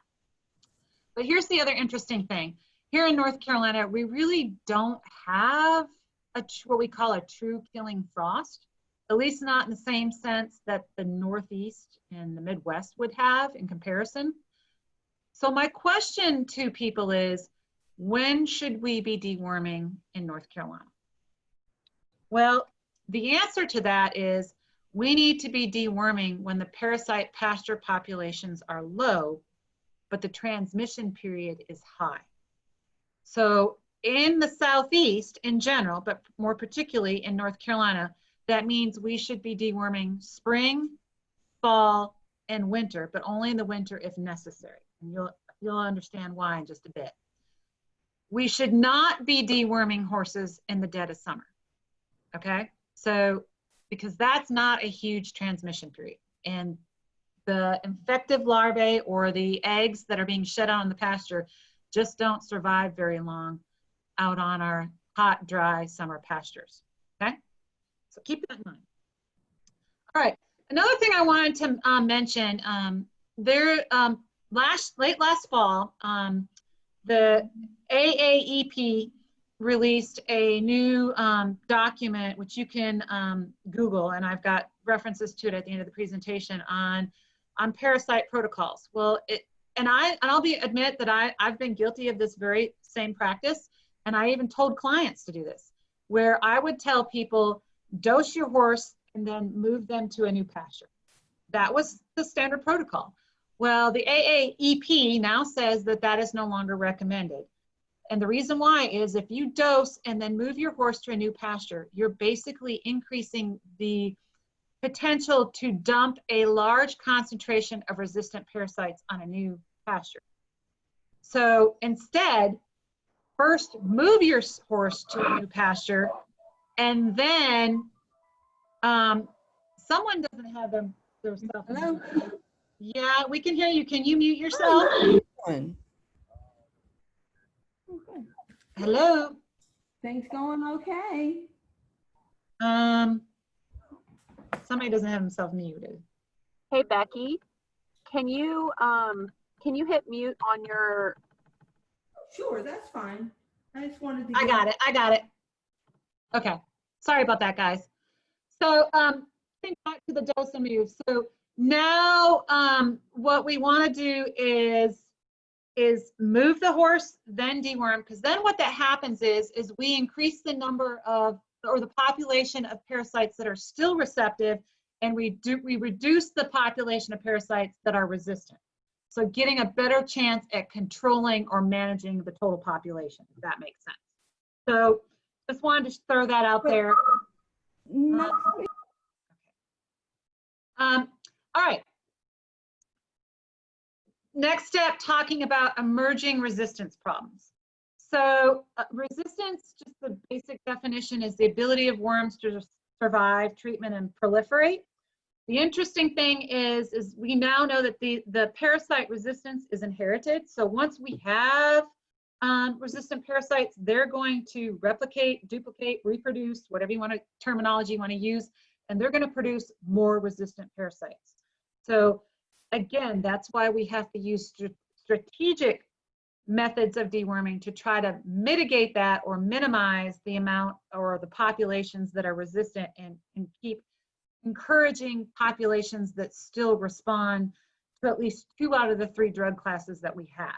But here's the other interesting thing. Here in North Carolina, we really don't have what we call a true killing frost, at least not in the same sense that the Northeast and the Midwest would have in comparison. So my question to people is, when should we be deworming in North Carolina? Well, the answer to that is we need to be deworming when the parasite pasture populations are low, but the transmission period is high. So in the Southeast in general, but more particularly in North Carolina, that means we should be deworming spring, fall, and winter, but only in the winter if necessary. And you'll understand why in just a bit. We should not be deworming horses in the dead of summer, okay? So, because that's not a huge transmission period. And the infective larvae or the eggs that are being shed out in the pasture just don't survive very long out on our hot, dry summer pastures, okay? So keep that in mind. All right, another thing I wanted to mention, late last fall, the AAEP released a new document, which you can Google, and I've got references to it at the end of the presentation on parasite protocols. Well, I'll admit that I've been guilty of this very same practice, and I even told clients to do this, where I would tell people, dose your horse and then move them to a new pasture. That was the standard protocol. Well, the AAEP now says that that is no longer recommended. And the reason why is if you dose and then move your horse to a new pasture, you're basically increasing the potential to dump a large concentration of resistant parasites on a new pasture. So instead, first move your horse to a new pasture, and then someone doesn't have their stuff. Hello? Yeah, we can hear you. Can you mute yourself? Hello? Things going okay? Somebody doesn't have himself muted. Hey, Becky, can you can you hit mute on your? Sure, that's fine. I just wanted to I got it. I got it. Okay. Sorry about that, guys. So think back to the dose and move. So now what we want to do is move the horse, then deworm, because then what that happens is we increase the number of, or the population of parasites that are still receptive, and we reduce the population of parasites that are resistant. So getting a better chance at controlling or managing the total population, if that makes sense. So just wanted to throw that out there. No, All right. Next step, talking about emerging resistance problems. So resistance, just the basic definition, is the ability of worms to survive treatment and proliferate. The interesting thing is we now know that the parasite resistance is inherited. So once we have resistant parasites, they're going to replicate, duplicate, reproduce, whatever you want to, terminology you want to use, and they're going to produce more resistant parasites. So again, that's why we have to use strategic methods of deworming to try to mitigate that or minimize the amount or the populations that are resistant, and keep encouraging populations that still respond to at least 2 out of the 3 drug classes that we have.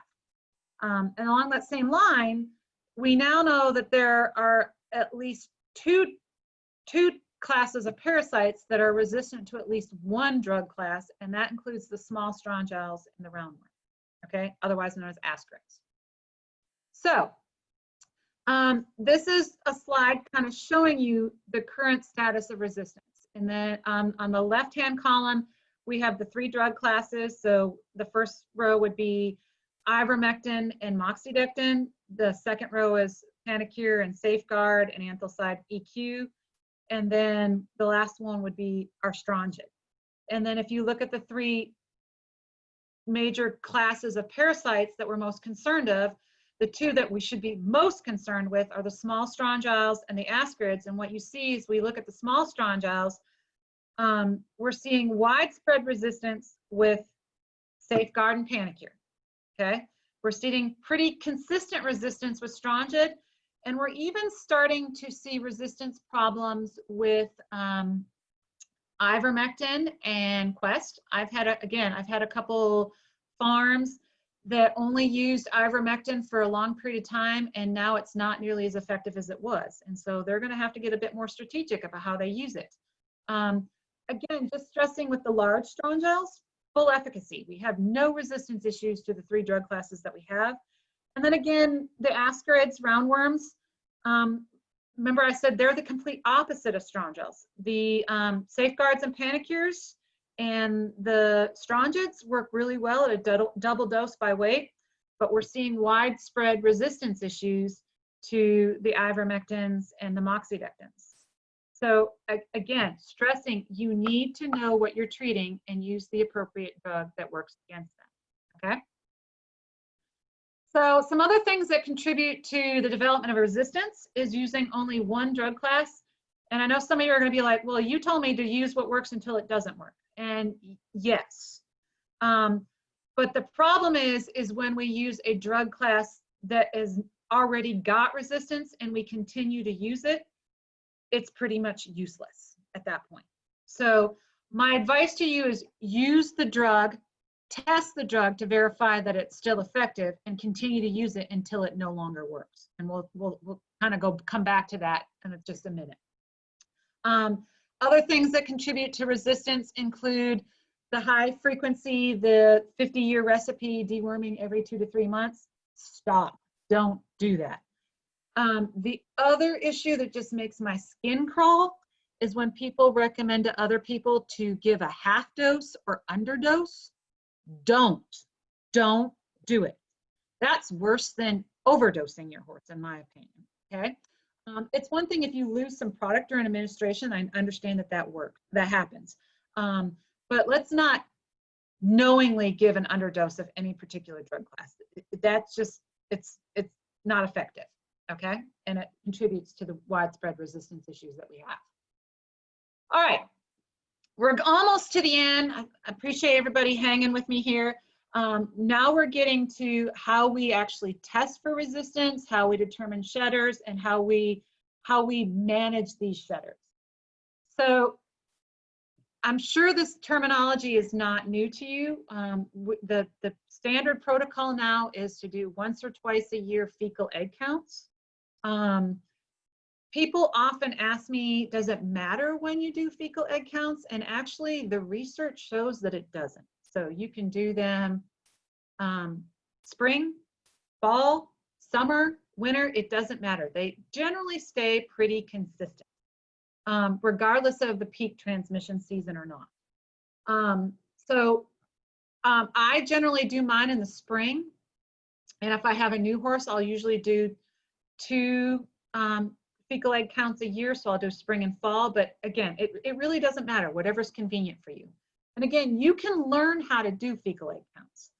And along that same line, we now know that there are at least two classes of parasites that are resistant to at least 1 drug class, and that includes the small strongyles and the roundworm, okay, otherwise known as ascarids. So this is a slide kind of showing you the current status of resistance. And then on the left-hand column, we have the 3 drug classes. So the first row would be ivermectin and moxidectin. The second row is Panacur and Safeguard and Anthelcide EQ. And then the last one would be our Strongyl. And then if you look at the 3 major classes of parasites that we're most concerned of, the 2 that we should be most concerned with are the small strongyles and the ascarids. And what you see is we look at the small strongyles, we're seeing widespread resistance with Safeguard and Panacur. Okay, we're seeing pretty consistent resistance with Strongyl, and we're even starting to see resistance problems with ivermectin and Quest. I've had a couple farms that only used ivermectin for a long period of time, and now it's not nearly as effective as it was. And so they're going to have to get a bit more strategic about how they use it. Again, just stressing with the large strongyles, full efficacy. We have no resistance issues to the 3 drug classes that we have. And then again, the ascarids, roundworms, remember I said they're the complete opposite of strongyls. The Safeguards and Panacurs and the Strongyls work really well at a double dose by weight, but we're seeing widespread resistance issues to the ivermectins and the moxidectins. So again, stressing, you need to know what you're treating and use the appropriate drug that works against them, okay? So some other things that contribute to the development of resistance is using only 1 drug class. And I know some of you are going to be like, well, you told me to use what works until it doesn't work. And yes, but the problem is when we use a drug class that has already got resistance and we continue to use it, it's pretty much useless at that point. So my advice to you is use the drug, test the drug to verify that it's still effective, and continue to use it until it no longer works. And we'll kind of come back to that in just a minute. Other things that contribute to resistance include the high frequency, the 50-year recipe, deworming every 2 to 3 months. Stop, don't do that. The other issue that just makes my skin crawl is when people recommend to other people to give a half dose or underdose. Don't do it. That's worse than overdosing your horse, in my opinion, okay? It's one thing if you lose some product during administration. I understand that happens. But let's not knowingly give an underdose of any particular drug class. That's just, it's not effective, okay? And it contributes to the widespread resistance issues that we have. All right, we're almost to the end. I appreciate everybody hanging with me here. Now we're getting to how we actually test for resistance, how we determine shedders, and how we manage these shedders. So I'm sure this terminology is not new to you. The standard protocol now is to do once or twice a year fecal egg counts. People often ask me, does it matter when you do fecal egg counts? And actually the research shows that it doesn't. So you can do them spring, fall, summer, winter, it doesn't matter. They generally stay pretty consistent, regardless of the peak transmission season or not. I generally do mine in the spring. And if I have a new horse, I'll usually do 2 fecal egg counts a year. So I'll do spring and fall. But again, it really doesn't matter, whatever's convenient for you. And again, you can learn how to do fecal egg counts.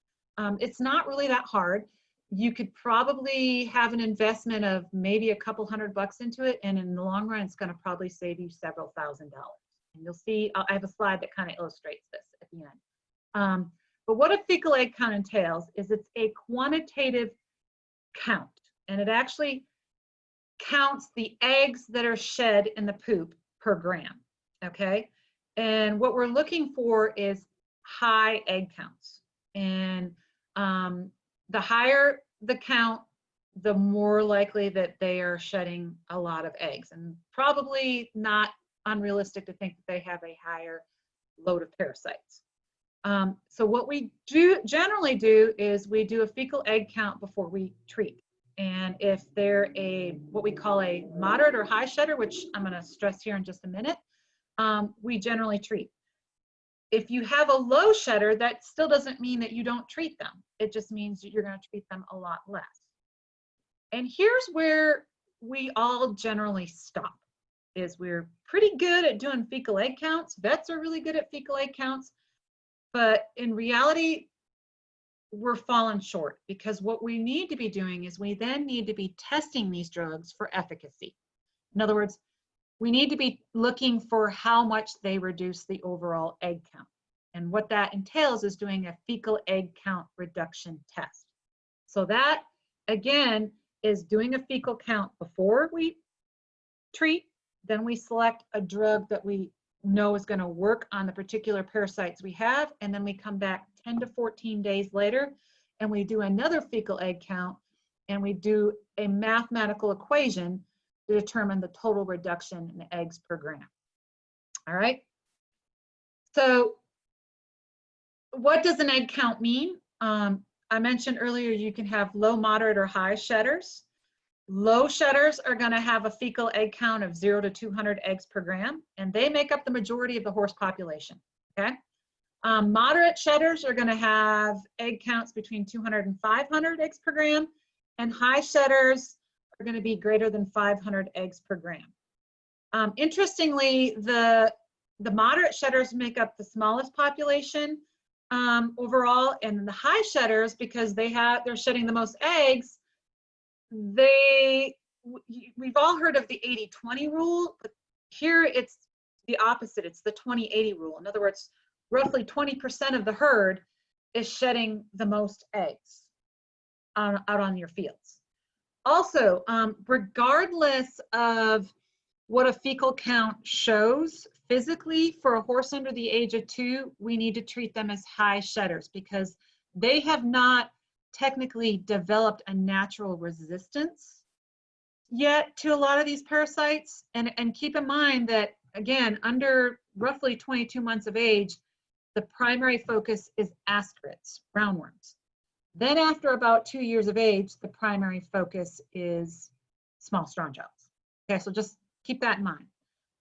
It's not really that hard. You could probably have an investment of maybe a couple $100 into it. And in the long run, it's going to probably save you several $1,000s. And you'll see, I have a slide that kind of illustrates this at the end. But what a fecal egg count entails is it's a quantitative count. And it actually counts the eggs that are shed in the poop per gram, okay? And what we're looking for is high egg counts. And the higher the count, the more likely that they are shedding a lot of eggs, and probably not unrealistic to think that they have a higher load of parasites. So what we generally do is we do a fecal egg count before we treat. And if they're what we call a moderate or high shedder, which I'm going to stress here in just a minute, we generally treat. If you have a low shedder, that still doesn't mean that you don't treat them. It just means that you're going to treat them a lot less. And here's where we all generally stop, is we're pretty good at doing fecal egg counts. Vets are really good at fecal egg counts. But in reality, we're falling short, because what we need to be doing is we then need to be testing these drugs for efficacy. In other words, we need to be looking for how much they reduce the overall egg count. And what that entails is doing a fecal egg count reduction test. So that, again, is doing a fecal count before we treat. Then we select a drug that we know is going to work on the particular parasites we have. And then we come back 10 to 14 days later and we do another fecal egg count, and we do a mathematical equation to determine the total reduction in eggs per gram. All right. So what does an egg count mean? I mentioned earlier you can have low, moderate, or high shedders. Low shedders are going to have a fecal egg count of 0 to 200 eggs per gram, and they make up the majority of the horse population. Okay. Moderate shedders are going to have egg counts between 200 and 500 eggs per gram, and high shedders are going to be greater than 500 eggs per gram. Interestingly, the moderate shedders make up the smallest population overall, and the high shedders, because they're shedding the most eggs, we've all heard of the 80-20 rule, but here it's the opposite. It's the 20-80 rule. In other words, roughly 20% of the herd is shedding the most eggs out on your fields. Also, regardless of what a fecal count shows physically, for a horse under the age of 2, we need to treat them as high shedders, because they have not technically developed a natural resistance yet to a lot of these parasites. And keep in mind that, again, under roughly 22 months of age, the primary focus is ascarids, roundworms. Then after about 2 years of age, the primary focus is small strong gels. Okay, so just keep that in mind.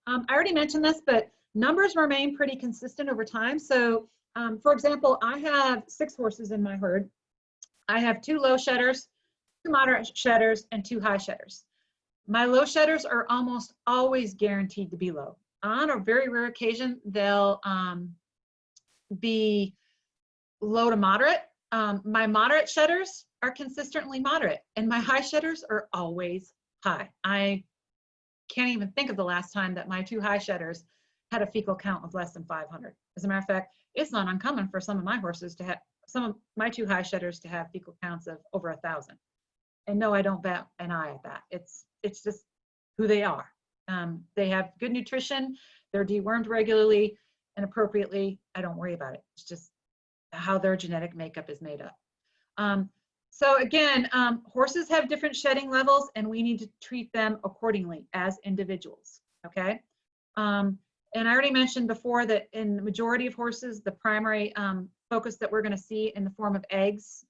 I already mentioned this, but numbers remain pretty consistent over time. So for example, I have 6 horses in my herd. I have 2 low shedders, 2 moderate shedders, and 2 high shedders. My low shedders are almost always guaranteed to be low. On a very rare occasion, they'll be low to moderate. My moderate shedders are consistently moderate, and my high shedders are always high. I can't even think of the last time that my 2 high shedders had a fecal count of less than 500. As a matter of fact, it's not uncommon for some of my horses to have some of my 2 high shedders to have fecal counts of over 1,000. And no, I don't bat an eye at that. It's just who they are. They have good nutrition. They're dewormed regularly and appropriately. I don't worry about it. It's just how their genetic makeup is made up. So again, horses have different shedding levels, and we need to treat them accordingly as individuals, okay? And I already mentioned before that in the majority of horses, the primary focus that we're going to see in the form of eggs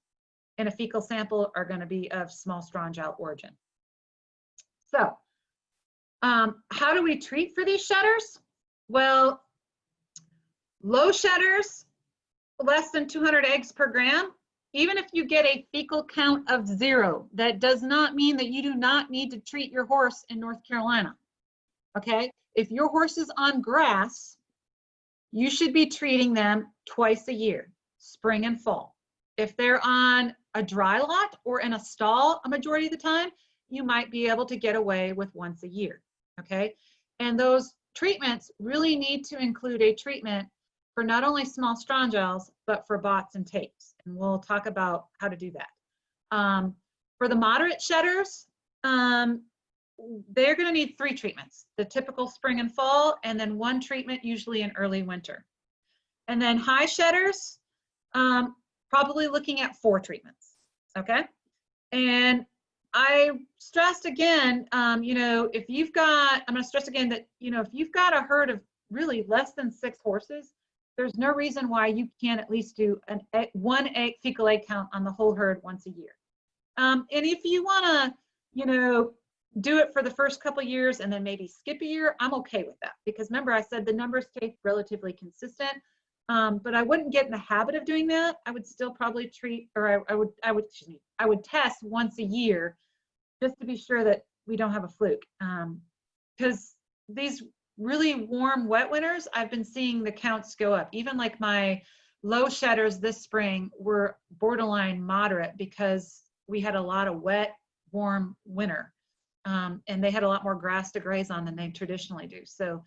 in a fecal sample are going to be of small strongyle origin. So how do we treat for these shedders? Well, low shedders, less than 200 eggs per gram, even if you get a fecal count of 0, that does not mean that you do not need to treat your horse in North Carolina, okay? If your horse is on grass, you should be treating them twice a year, spring and fall. If they're on a dry lot or in a stall a majority of the time, you might be able to get away with once a year, okay? And those treatments really need to include a treatment for not only small strongyles, but for bots and tapes. And we'll talk about how to do that. For the moderate shedders, they're going to need 3 treatments, the typical spring and fall, and then 1 treatment usually in early winter. And then high shedders, probably looking at 4 treatments, okay? And I stressed again, you know, if you've got, I'm going to stress again that, you know, if you've got a herd of really less than 6 horses, there's no reason why you can't at least do one fecal egg count on the whole herd once a year. And if you want to, you know, do it for the first couple years and then maybe skip a year, I'm okay with that, because remember I said the numbers stay relatively consistent. But I wouldn't get in the habit of doing that. I would still probably treat, or I would test once a year just to be sure that we don't have a fluke. Because these really warm, wet winters, I've been seeing the counts go up. Even like my low shedders this spring were borderline moderate because we had a lot of wet, warm winter. And they had a lot more grass to graze on than they traditionally do. So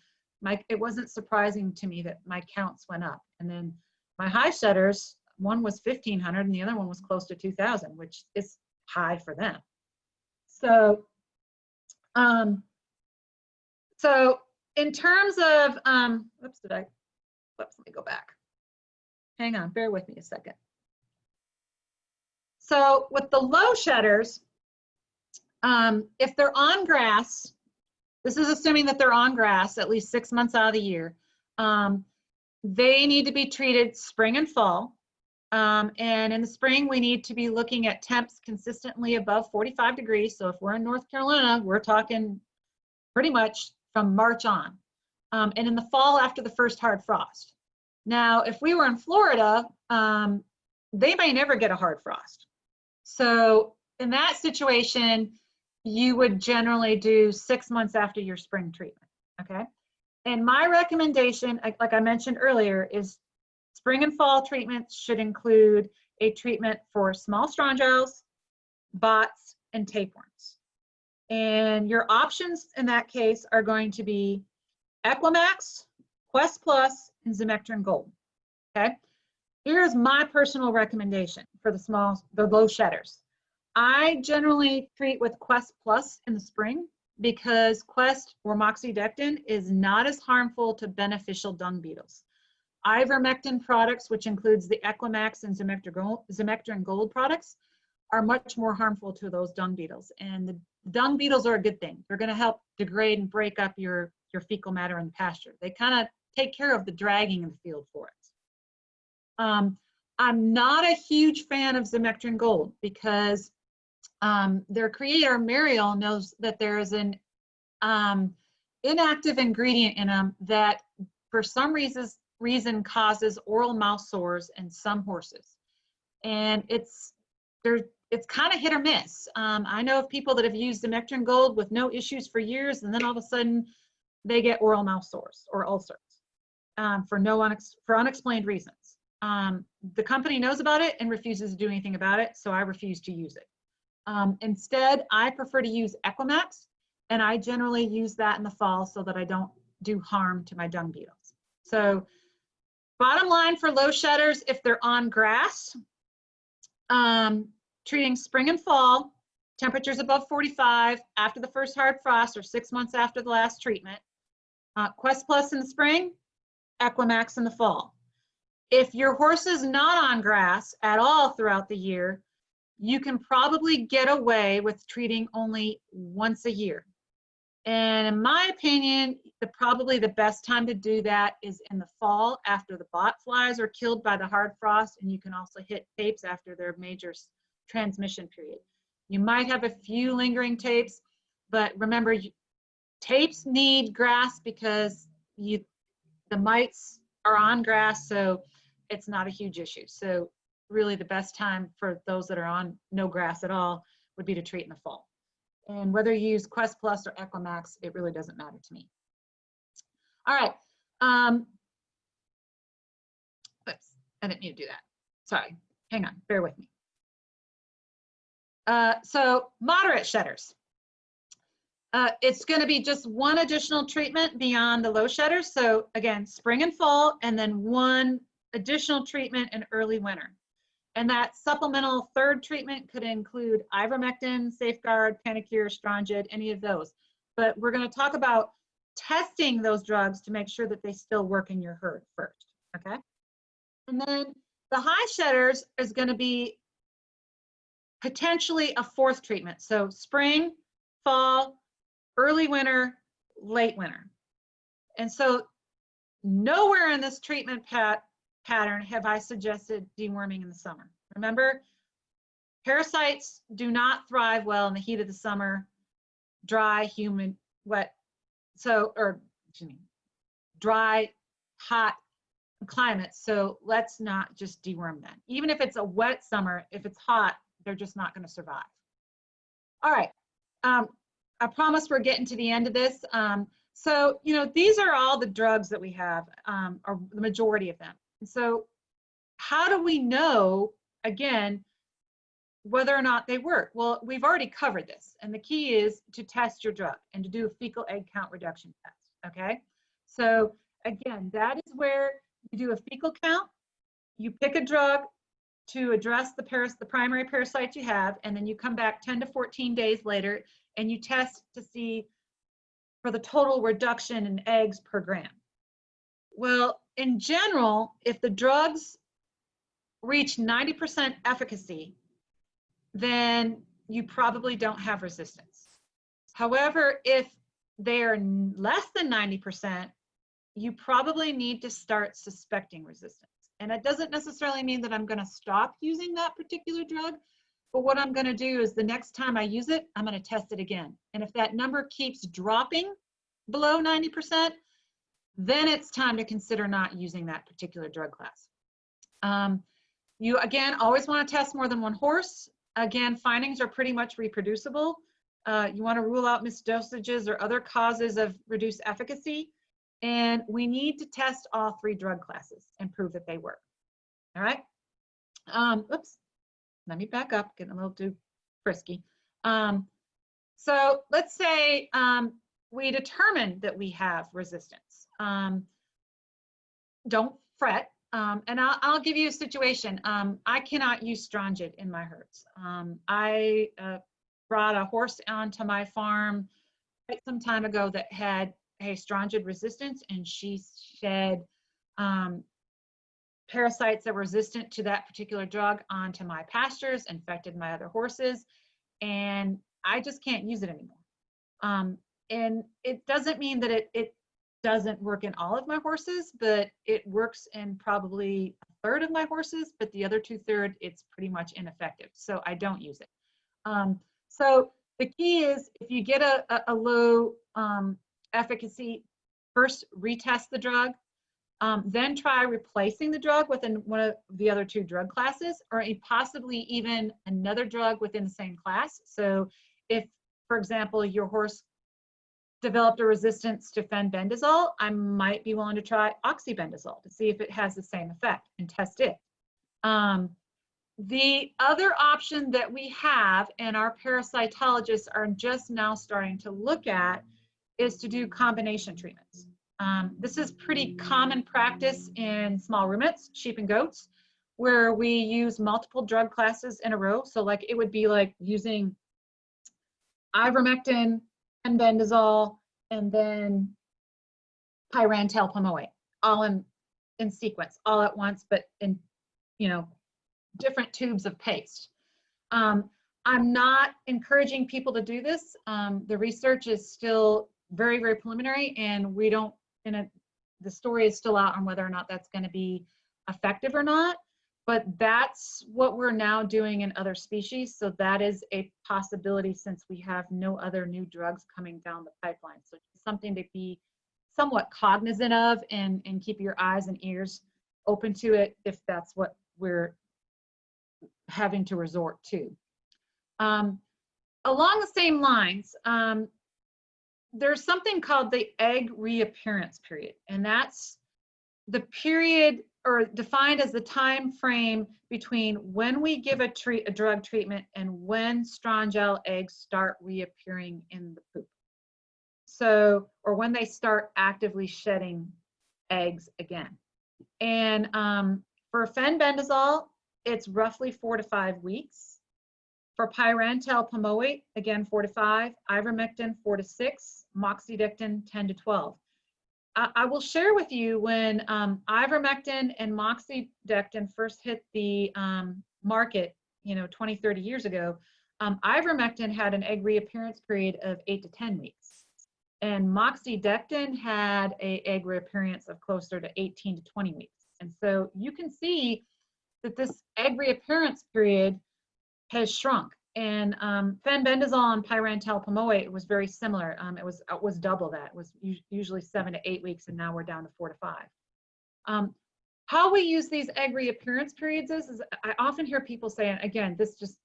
it wasn't surprising to me that my counts went up. And then my high shedders, one was 1,500 and the other one was close to 2,000, which is high for them. So, so in terms of, let me go back. Hang on, bear with me a second. So with the low shedders, if they're on grass, this is assuming that they're on grass at least 6 months out of the year, they need to be treated spring and fall. And in the spring, we need to be looking at temps consistently above 45 degrees. So if we're in North Carolina, we're talking pretty much from March on. And in the fall, after the first hard frost. Now, if we were in Florida, they may never get a hard frost. So in that situation, you would generally do 6 months after your spring treatment, okay? And my recommendation, like I mentioned earlier, is spring and fall treatments should include a treatment for small strongyles, bots, and tapeworms. And your options in that case are going to be Equimax, Quest Plus, and Zimectrin Gold, okay? Here's my personal recommendation for the low shedders. I generally treat with Quest Plus in the spring because Quest or moxidectin is not as harmful to beneficial dung beetles. Ivermectin products, which includes the Equimax and Zimectrin Gold products, are much more harmful to those dung beetles. And the dung beetles are a good thing. They're going to help degrade and break up your fecal matter in the pasture. They kind of take care of the dragging in the field for it. I'm not a huge fan of Zimectrin Gold because their creator, Mariel, knows that there is an inactive ingredient in them that for some reason causes oral mouth sores in some horses. And it's kind of hit or miss. I know of people that have used Zimectrin Gold with no issues for years, and then all of a sudden they get oral mouth sores or ulcers for unexplained reasons. The company knows about it and refuses to do anything about it, so I refuse to use it. Instead, I prefer to use Equimax, and I generally use that in the fall so that I don't do harm to my dung beetles. So Bottom line for low shedders, if they're on grass, treating spring and fall, temperatures above 45 after the first hard frost or 6 months after the last treatment. Quest Plus in the spring, Equimax in the fall. If your horse is not on grass at all throughout the year, you can probably get away with treating only once a year. And in my opinion, probably the best time to do that is in the fall after the bot flies are killed by the hard frost, and you can also hit tapes after their major transmission period. You might have a few lingering tapes, but remember, tapes need grass because the mites are on grass, so it's not a huge issue. So really the best time for those that are on no grass at all would be to treat in the fall. And whether you use Quest Plus or Equimax, it really doesn't matter to me. All right. Oops, I didn't mean to do that. Sorry, hang on, bear with me. So moderate shedders. It's going to be just one additional treatment beyond the low shedders. So again, spring and fall, and then one additional treatment in early winter. And that supplemental third treatment could include ivermectin, Safeguard, Panacur, Strongid, any of those. But we're going to talk about testing those drugs to make sure that they still work in your herd first, okay? And then the high shedders is going to be potentially a fourth treatment. So spring, fall, early winter, late winter. And so nowhere in this treatment pattern have I suggested deworming in the summer. Remember, parasites do not thrive well in the heat of the summer, dry, humid, wet, dry, hot climates. So let's not just deworm them. Even if it's a wet summer, if it's hot, they're just not going to survive. All right. I promise we're getting to the end of this. So, these are all the drugs that we have, or the majority of them. And so how do we know, again, whether or not they work? Well, we've already covered this. And the key is to test your drug and to do a fecal egg count reduction test, okay? So again, that is where you do a fecal count, you pick a drug to address the primary parasites you have, and then you come back 10 to 14 days later and you test to see for the total reduction in eggs per gram. Well, in general, if the drugs reach 90% efficacy, then you probably don't have resistance. However, if they're less than 90%, you probably need to start suspecting resistance. And it doesn't necessarily mean that I'm going to stop using that particular drug, but what I'm going to do is the next time I use it, I'm going to test it again. And if that number keeps dropping below 90%, then it's time to consider not using that particular drug class. You, again, always want to test more than one horse. Again, findings are pretty much reproducible. You want to rule out missed dosages or other causes of reduced efficacy. And we need to test all three drug classes and prove that they work. All right. Oops. Let me back up, getting a little too frisky. So let's say we determine that we have resistance. Don't fret. And I'll give you a situation. I cannot use Strongid in my herds. I brought a horse onto my farm quite some time ago that had Strongid resistance, and she shed parasites that were resistant to that particular drug onto my pastures, infected my other horses, and I just can't use it anymore. And it doesn't mean that it doesn't work in all of my horses, but it works in probably a third of my horses, but the other 2/3, it's pretty much ineffective. So I don't use it. So the key is if you get a low efficacy, first retest the drug, then try replacing the drug within one of the other two drug classes, or possibly even another drug within the same class. So if, for example, your horse developed a resistance to fenbendazole, I might be willing to try oxybendazole to see if it has the same effect and test it. The other option that we have, and our parasitologists are just now starting to look at, is to do combination treatments. This is pretty common practice in small ruminants, sheep and goats, where we use multiple drug classes in a row. So like it would be like using ivermectin, fenbendazole, and then pyrantel pamoate, all in sequence, all at once, but in, you know, different tubes of paste. I'm not encouraging people to do this. The research is still very, very preliminary, and we don't, the story is still out on whether or not that's going to be effective or not. But that's what we're now doing in other species. So that is a possibility since we have no other new drugs coming down the pipeline. So it's something to be somewhat cognizant of and keep your eyes and ears open to it if that's what we're having to resort to. Along the same lines, there's something called the egg reappearance period, and that's the period, or defined as the time frame between when we give a drug treatment and when strongel eggs start reappearing in the poop. So, or when they start actively shedding eggs again. And for fenbendazole, it's roughly 4 to 5 weeks. For pyrantel pamoate, again, 4 to 5, ivermectin, 4 to 6, moxidectin, 10 to 12. I will share with you when ivermectin and moxidectin first hit the market, 20, 30 years ago, ivermectin had an egg reappearance period of 8 to 10 weeks. And moxidectin had an egg reappearance of closer to 18 to 20 weeks. And so you can see that this egg reappearance period has shrunk. And fenbendazole and pyrantel pamoate was very similar. It was double that. It was usually 7 to 8 weeks, and now we're down to 4 to 5. How we use these egg reappearance periods is I often hear people say, and again, this just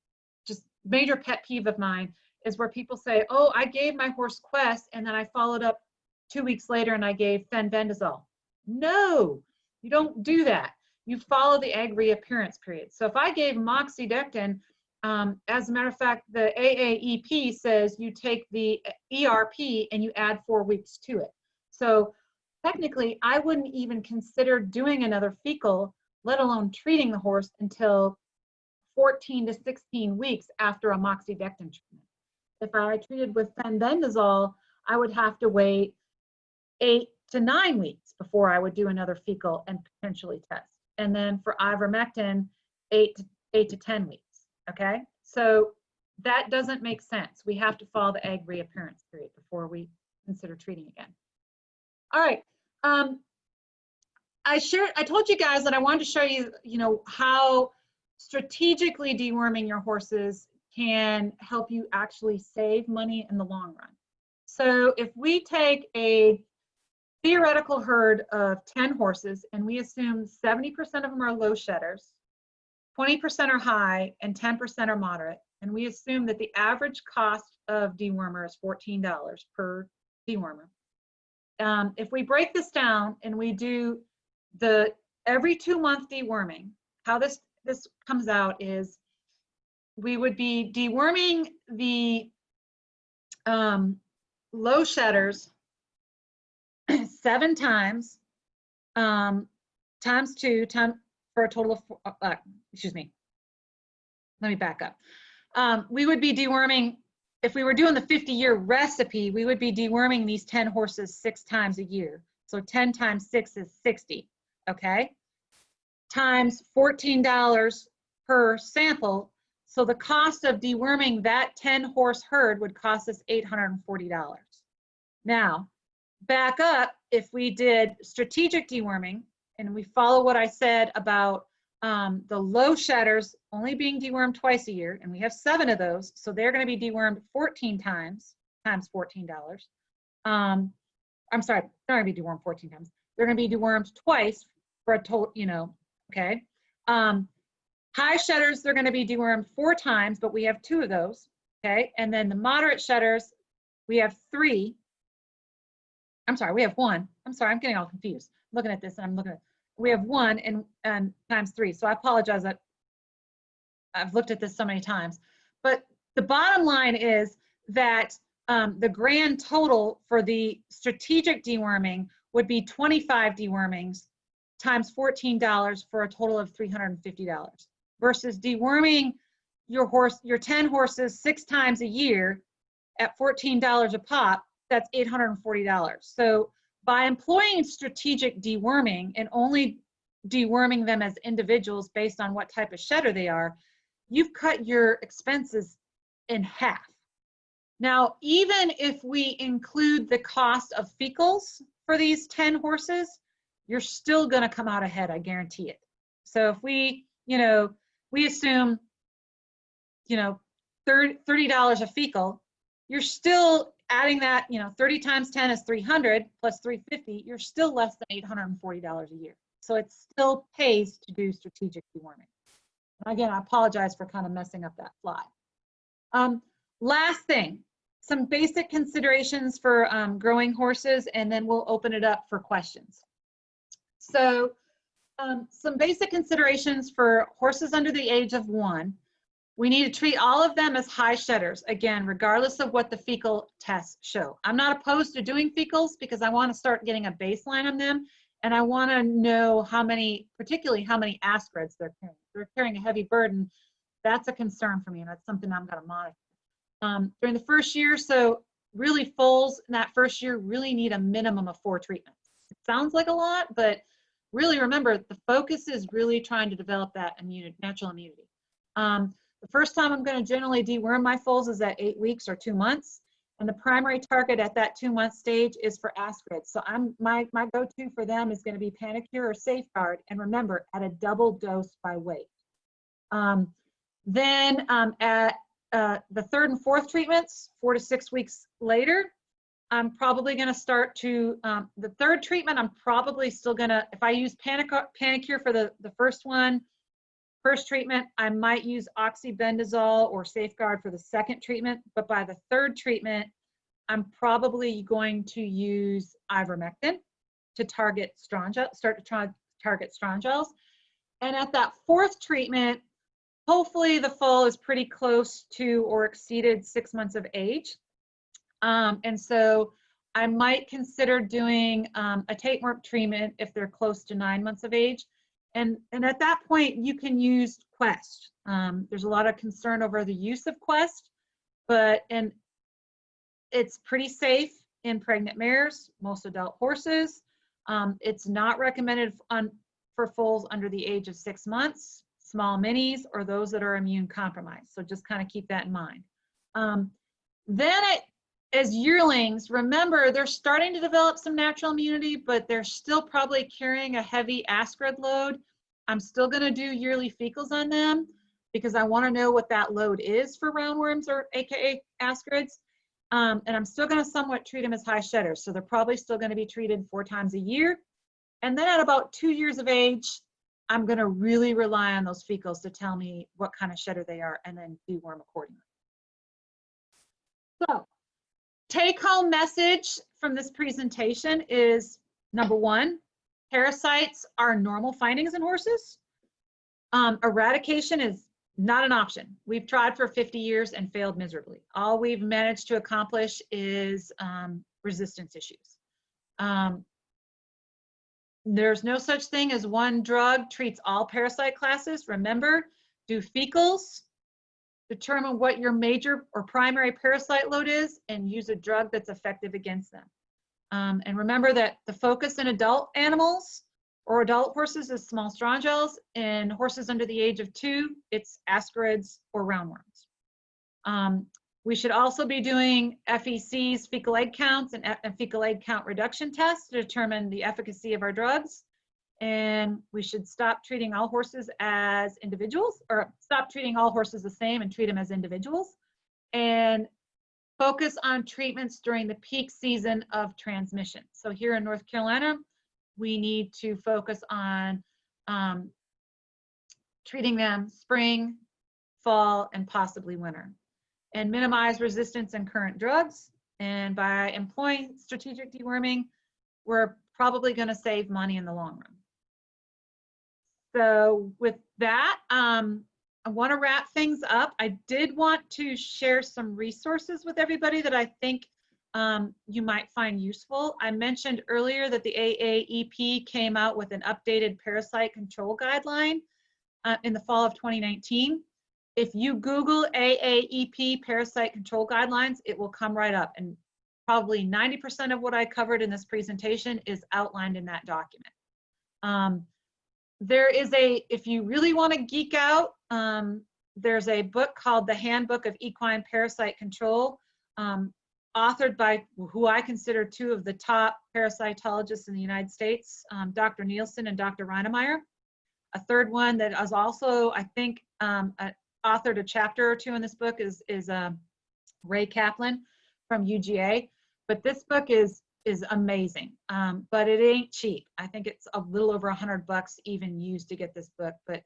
major pet peeve of mine, is where people say, oh, I gave my horse Quest, and then I followed up 2 weeks later and I gave fenbendazole. No, you don't do that. You follow the egg reappearance period. So if I gave moxidectin, as a matter of fact, the AAEP says you take the ERP and you add 4 weeks to it. So technically, I wouldn't even consider doing another fecal, let alone treating the horse, until 14 to 16 weeks after a moxidectin treatment. If I treated with fenbendazole, I would have to wait 8 to 9 weeks before I would do another fecal and potentially test. And then for ivermectin, 8 to 10 weeks. Okay, so that doesn't make sense. We have to follow the egg reappearance period before we consider treating again. All right, I told you guys that I wanted to show you, how strategically deworming your horses can help you actually save money in the long run. So if we take a theoretical herd of 10 horses and we assume 70% of them are low shedders, 20% are high, and 10% are moderate, and we assume that the average cost of dewormer is $14 per dewormer. If we break this down and we do the every 2-month deworming, how this comes out is we would be deworming the low shedders 7 times, times 2, for a total of, excuse me, let me back up. We would be deworming, if we were doing the 50-year recipe, we would be deworming these 10 horses 6 times a year. So 10 times 6 is 60, okay? Times $14 per sample. So the cost of deworming that 10 horse herd would cost us $840. Now, back up, if we did strategic deworming, and we follow what I said about the low shedders only being dewormed twice a year, and we have 7 of those, so they're going to be dewormed 14 times $14. I'm sorry, they're going to be dewormed 14 times. They're going to be dewormed twice for a total, okay. High shedders, they're going to be dewormed 4 times, but we have 2 of those, okay. And then the moderate shedders, we have 3. I'm sorry, we have 1. I'm sorry, I'm getting all confused. I'm looking at this and I'm looking at, we have 1 and times 3. So I apologize that I've looked at this so many times. But the bottom line is that the grand total for the strategic deworming would be 25 dewormings times $14 for a total of $350 versus deworming your 10 horses 6 times a year at $14 a pop, that's $840. So by employing strategic deworming and only deworming them as individuals based on what type of shedder they are, you've cut your expenses in half. Now, even if we include the cost of fecals for these 10 horses, you're still going to come out ahead, I guarantee it. So if we, we assume, $30 a fecal, you're still adding that, 30 times 10 is 300 plus 350, you're still less than $840 a year. So it still pays to do strategic deworming. And again, I apologize for kind of messing up that fly. Last thing, some basic considerations for growing horses, and then we'll open it up for questions. So some basic considerations for horses under the age of 1. We need to treat all of them as high shedders, again, regardless of what the fecal tests show. I'm not opposed to doing fecals because I want to start getting a baseline on them, and I want to know particularly how many ascarids they're carrying. If they're carrying a heavy burden, that's a concern for me, and that's something I'm going to monitor. During the first year, so really foals in that first year really need a minimum of 4 treatments. It sounds like a lot, but really remember, the focus is really trying to develop that natural immunity. The first time I'm going to generally deworm my foals is at 8 weeks or 2 months. And the primary target at that 2-month stage is for ascarids. So my go-to for them is going to be Panicure or Safeguard. And remember, at a double dose by weight. Then at the 3rd and 4th treatments, 4 to 6 weeks later, I'm probably going to start to, the 3rd treatment, I'm probably still going to, if I use Panicure for the first treatment, I might use oxybenzodazole or Safeguard for the 2nd treatment, but by the 3rd treatment, I'm probably going to use ivermectin to target target strongels. And at that 4th treatment, hopefully the foal is pretty close to or exceeded 6 months of age. And so I might consider doing a tapeworm treatment if they're close to 9 months of age. And at that point, you can use Quest. There's a lot of concern over the use of Quest, and it's pretty safe in pregnant mares, most adult horses. It's not recommended for foals under the age of 6 months, small minis, or those that are immune compromised. So just kind of keep that in mind. As yearlings, remember, they're starting to develop some natural immunity, but they're still probably carrying a heavy ascarid load. I'm still going to do yearly fecals on them because I want to know what that load is for roundworms, or AKA ascarids. And I'm still going to somewhat treat them as high shedders. So they're probably still going to be treated 4 times a year. And then at about 2 years of age, I'm going to really rely on those fecals to tell me what kind of shedder they are and then deworm accordingly. So, take-home message from this presentation is, number 1, parasites are normal findings in horses. Eradication is not an option. We've tried for 50 years and failed miserably. All we've managed to accomplish is resistance issues. There's no such thing as one drug treats all parasite classes. Remember, do fecals, determine what your major or primary parasite load is, and use a drug that's effective against them. And remember that the focus in adult animals or adult horses is small strongels. In horses under the age of 2, it's ascarids or roundworms. We should also be doing FECs, fecal egg counts, and fecal egg count reduction tests to determine the efficacy of our drugs. And we should stop treating all horses as individuals, or stop treating all horses the same and treat them as individuals. And focus on treatments during the peak season of transmission. So here in North Carolina, we need to focus on treating them spring, fall, and possibly winter, and minimize resistance in current drugs. And by employing strategic deworming, we're probably going to save money in the long run. So with that, I want to wrap things up. I did want to share some resources with everybody that I think you might find useful. I mentioned earlier that the AAEP came out with an updated parasite control guideline in the fall of 2019. If you Google AAEP parasite control guidelines, it will come right up. And probably 90% of what I covered in this presentation is outlined in that document. There is if you really want to geek out, there's a book called The Handbook of Equine Parasite Control, authored by who I consider two of the top parasitologists in the United States, Dr. Nielsen and Dr. Reinemeyer. A third one that is also, I think, authored a chapter or two in this book is Ray Kaplan from UGA. But this book is amazing, but it ain't cheap. I think it's a little over $100 even used to get this book. But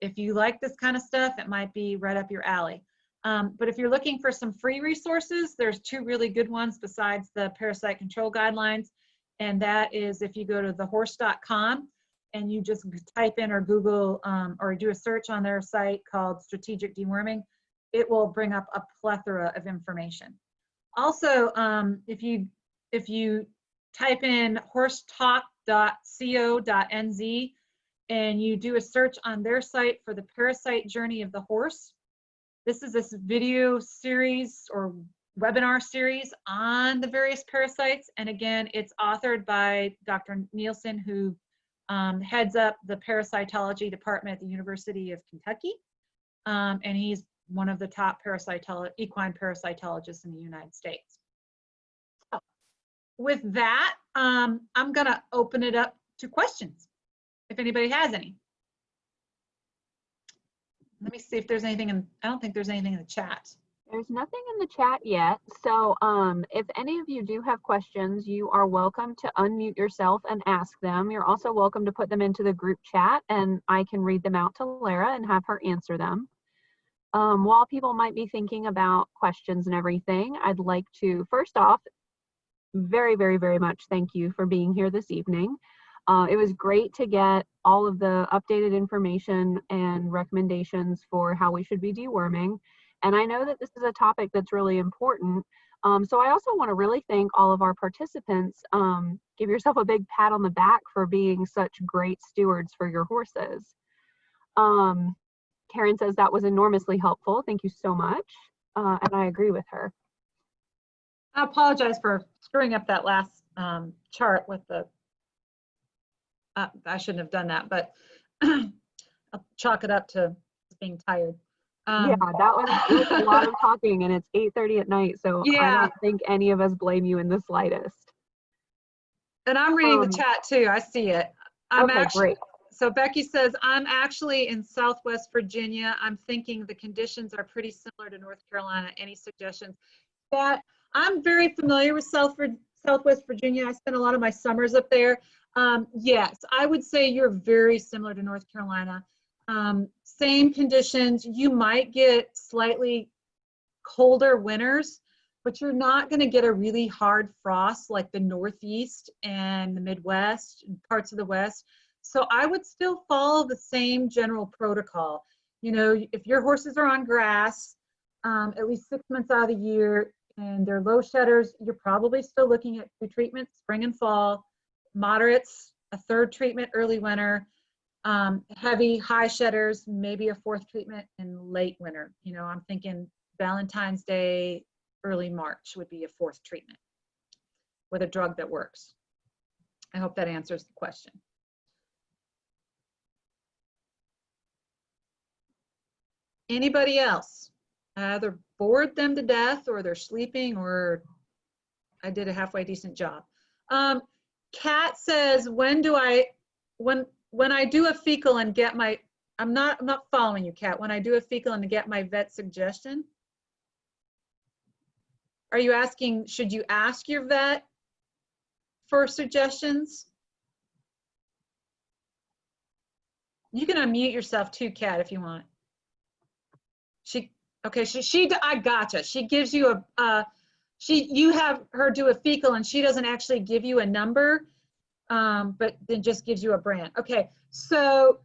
if you like this kind of stuff, it might be right up your alley. But if you're looking for some free resources, there's two really good ones besides the parasite control guidelines. And that is if you go to thehorse.com and you just type in or Google or do a search on their site called Strategic Deworming, it will bring up a plethora of information. Also, if you type in horsetalk.co.nz and you do a search on their site for the parasite journey of the horse, this is this video series or webinar series on the various parasites. And again, it's authored by Dr. Nielsen, who heads up the parasitology department at the University of Kentucky. And he's one of the top equine parasitologists in the United States. So with that, I'm gonna open it up to questions, if anybody has any. Let me see if there's anything I don't think there's anything in the chat. There's nothing in the chat yet. So if any of you do have questions, you are welcome to unmute yourself and ask them. You're also welcome to put them into the group chat and I can read them out to Lara and have her answer them. While people might be thinking about questions and everything, I'd like to, first off, very, very, very much thank you for being here this evening. It was great to get all of the updated information and recommendations for how we should be deworming. And I know that this is a topic that's really important. So I also want to really thank all of our participants. Give yourself a big pat on the back for being such great stewards for your horses. Karen says that was enormously helpful. Thank you so much. And I agree with her. I apologize for screwing up that last chart with the, I shouldn't have done that, but I'll chalk it up to being tired. Yeah, that was a lot of talking and it's 8:30 at night. So yeah. I don't think any of us blame you in the slightest. And I'm reading the chat too. I see it. Great. So Becky says, I'm actually in Southwest Virginia. I'm thinking the conditions are pretty similar to North Carolina. Any suggestions? That I'm very familiar with Southwest Virginia. I spent a lot of my summers up there. Yes, I would say you're very similar to North Carolina. Same conditions. You might get slightly colder winters, but you're not going to get a really hard frost like the Northeast and the Midwest and parts of the West. So I would still follow the same general protocol. You know, if your horses are on grass, at least 6 months out of the year, and they're low shedders, you're probably still looking at 2 treatments, spring and fall, moderates, a 3rd treatment early winter, heavy, high shedders, maybe a 4th treatment in late winter. You know, I'm thinking Valentine's Day, early March would be a 4th treatment with a drug that works. I hope that answers the question. Anybody else? I either bored them to death or they're sleeping or I did a halfway decent job. Kat says, when I do a fecal and get my, I'm not following you, Kat. When I do a fecal and get my vet suggestion, are you asking, should you ask your vet for suggestions? You can unmute yourself too, Kat, if you want. I gotcha. She gives you you have her do a fecal and she doesn't actually give you a number, but then just gives you a brand. Okay, so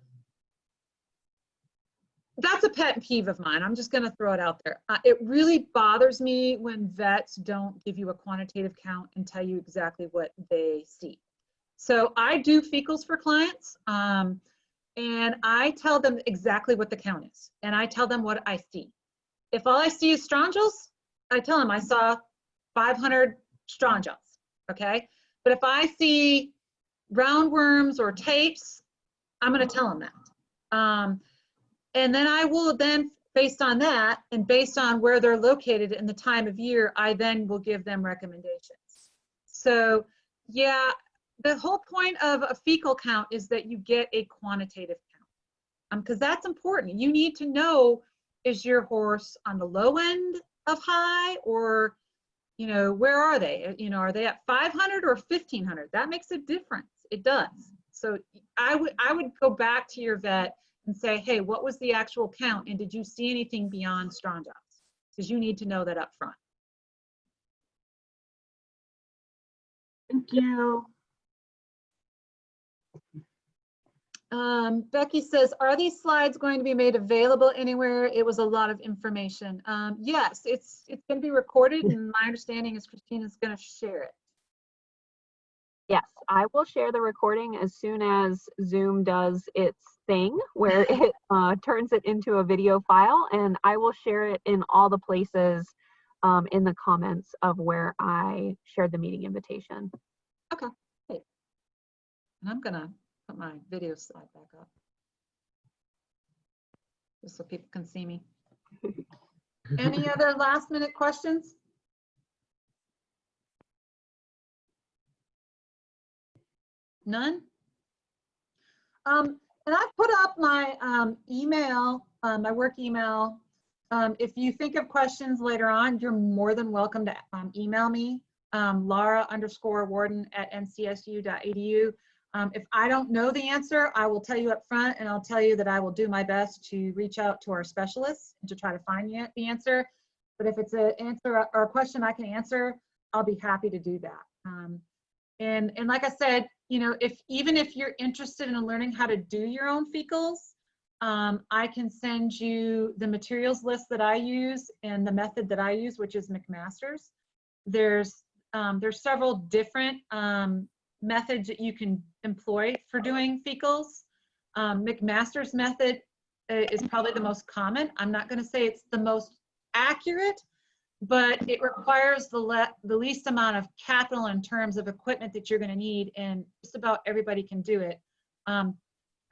that's a pet peeve of mine. I'm just going to throw it out there. It really bothers me when vets don't give you a quantitative count and tell you exactly what they see. So I do fecals for clients, and I tell them exactly what the count is, and I tell them what I see. If all I see is strongylls, I tell them I saw 500 strongylls, okay? But if I see roundworms or tapes, I'm going to tell them that. And then I will then, based on that, and based on where they're located in the time of year, I then will give them recommendations. So yeah, the whole point of a fecal count is that you get a quantitative count, because that's important. You need to know, is your horse on the low end of high, or, you know, where are they? You know, are they at 500 or 1500? That makes a difference. It does. So I would go back to your vet and say, hey, what was the actual count? And did you see anything beyond strongylls? Because you need to know that up front. Thank you. Becky says, are these slides going to be made available anywhere? It was a lot of information. Yes, it's going to be recorded, and my understanding is Christina's going to share it. Yes, I will share the recording as soon as Zoom does its thing where it turns it into a video file, and I will share it in all the places in the comments of where I shared the meeting invitation. Okay, great. And I'm going to put my video slide back up just so people can see me. Any other last minute questions? None? And I put up my email, my work email. If you think of questions later on, you're more than welcome to email me, Lara_Worden@ncsu.edu. If I don't know the answer, I will tell you up front, and I'll tell you that I will do my best to reach out to our specialists to try to find the answer. But if it's an answer or a question I can answer, I'll be happy to do that. And like I said, you know, even if you're interested in learning how to do your own fecals, I can send you the materials list that I use and the method that I use, which is McMaster's. There's several different methods that you can employ for doing fecals. McMaster's method is probably the most common. I'm not going to say it's the most accurate, but it requires the least amount of capital in terms of equipment that you're going to need, and just about everybody can do it.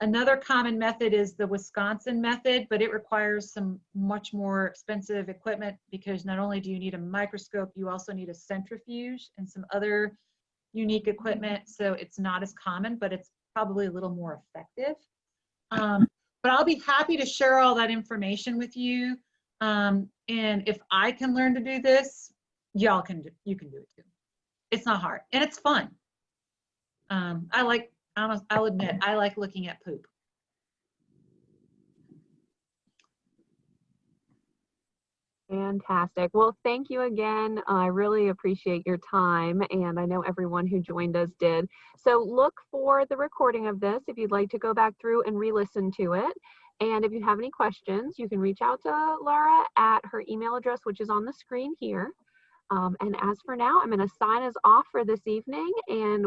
Another common method is the Wisconsin method, but it requires some much more expensive equipment, because not only do you need a microscope, you also need a centrifuge and some other unique equipment. So it's not as common, but it's probably a little more effective. But I'll be happy to share all that information with you. And if I can learn to do this, y'all can do, you can do it too. It's not hard, and it's fun. I'll admit, I like looking at poop. Fantastic. Well, thank you again. I really appreciate your time, and I know everyone who joined us did. So look for the recording of this if you'd like to go back through and re-listen to it. And if you have any questions, you can reach out to Lara at her email address, which is on the screen here. And as for now, I'm going to sign us off for this evening, and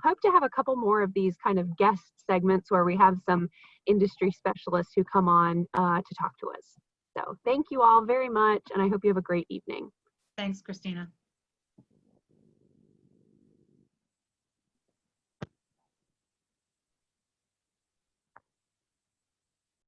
hope to have a couple more of these kind of guest segments where we have some industry specialists who come on to talk to us. So thank you all very much, and I hope you have a great evening. Thanks, Christina.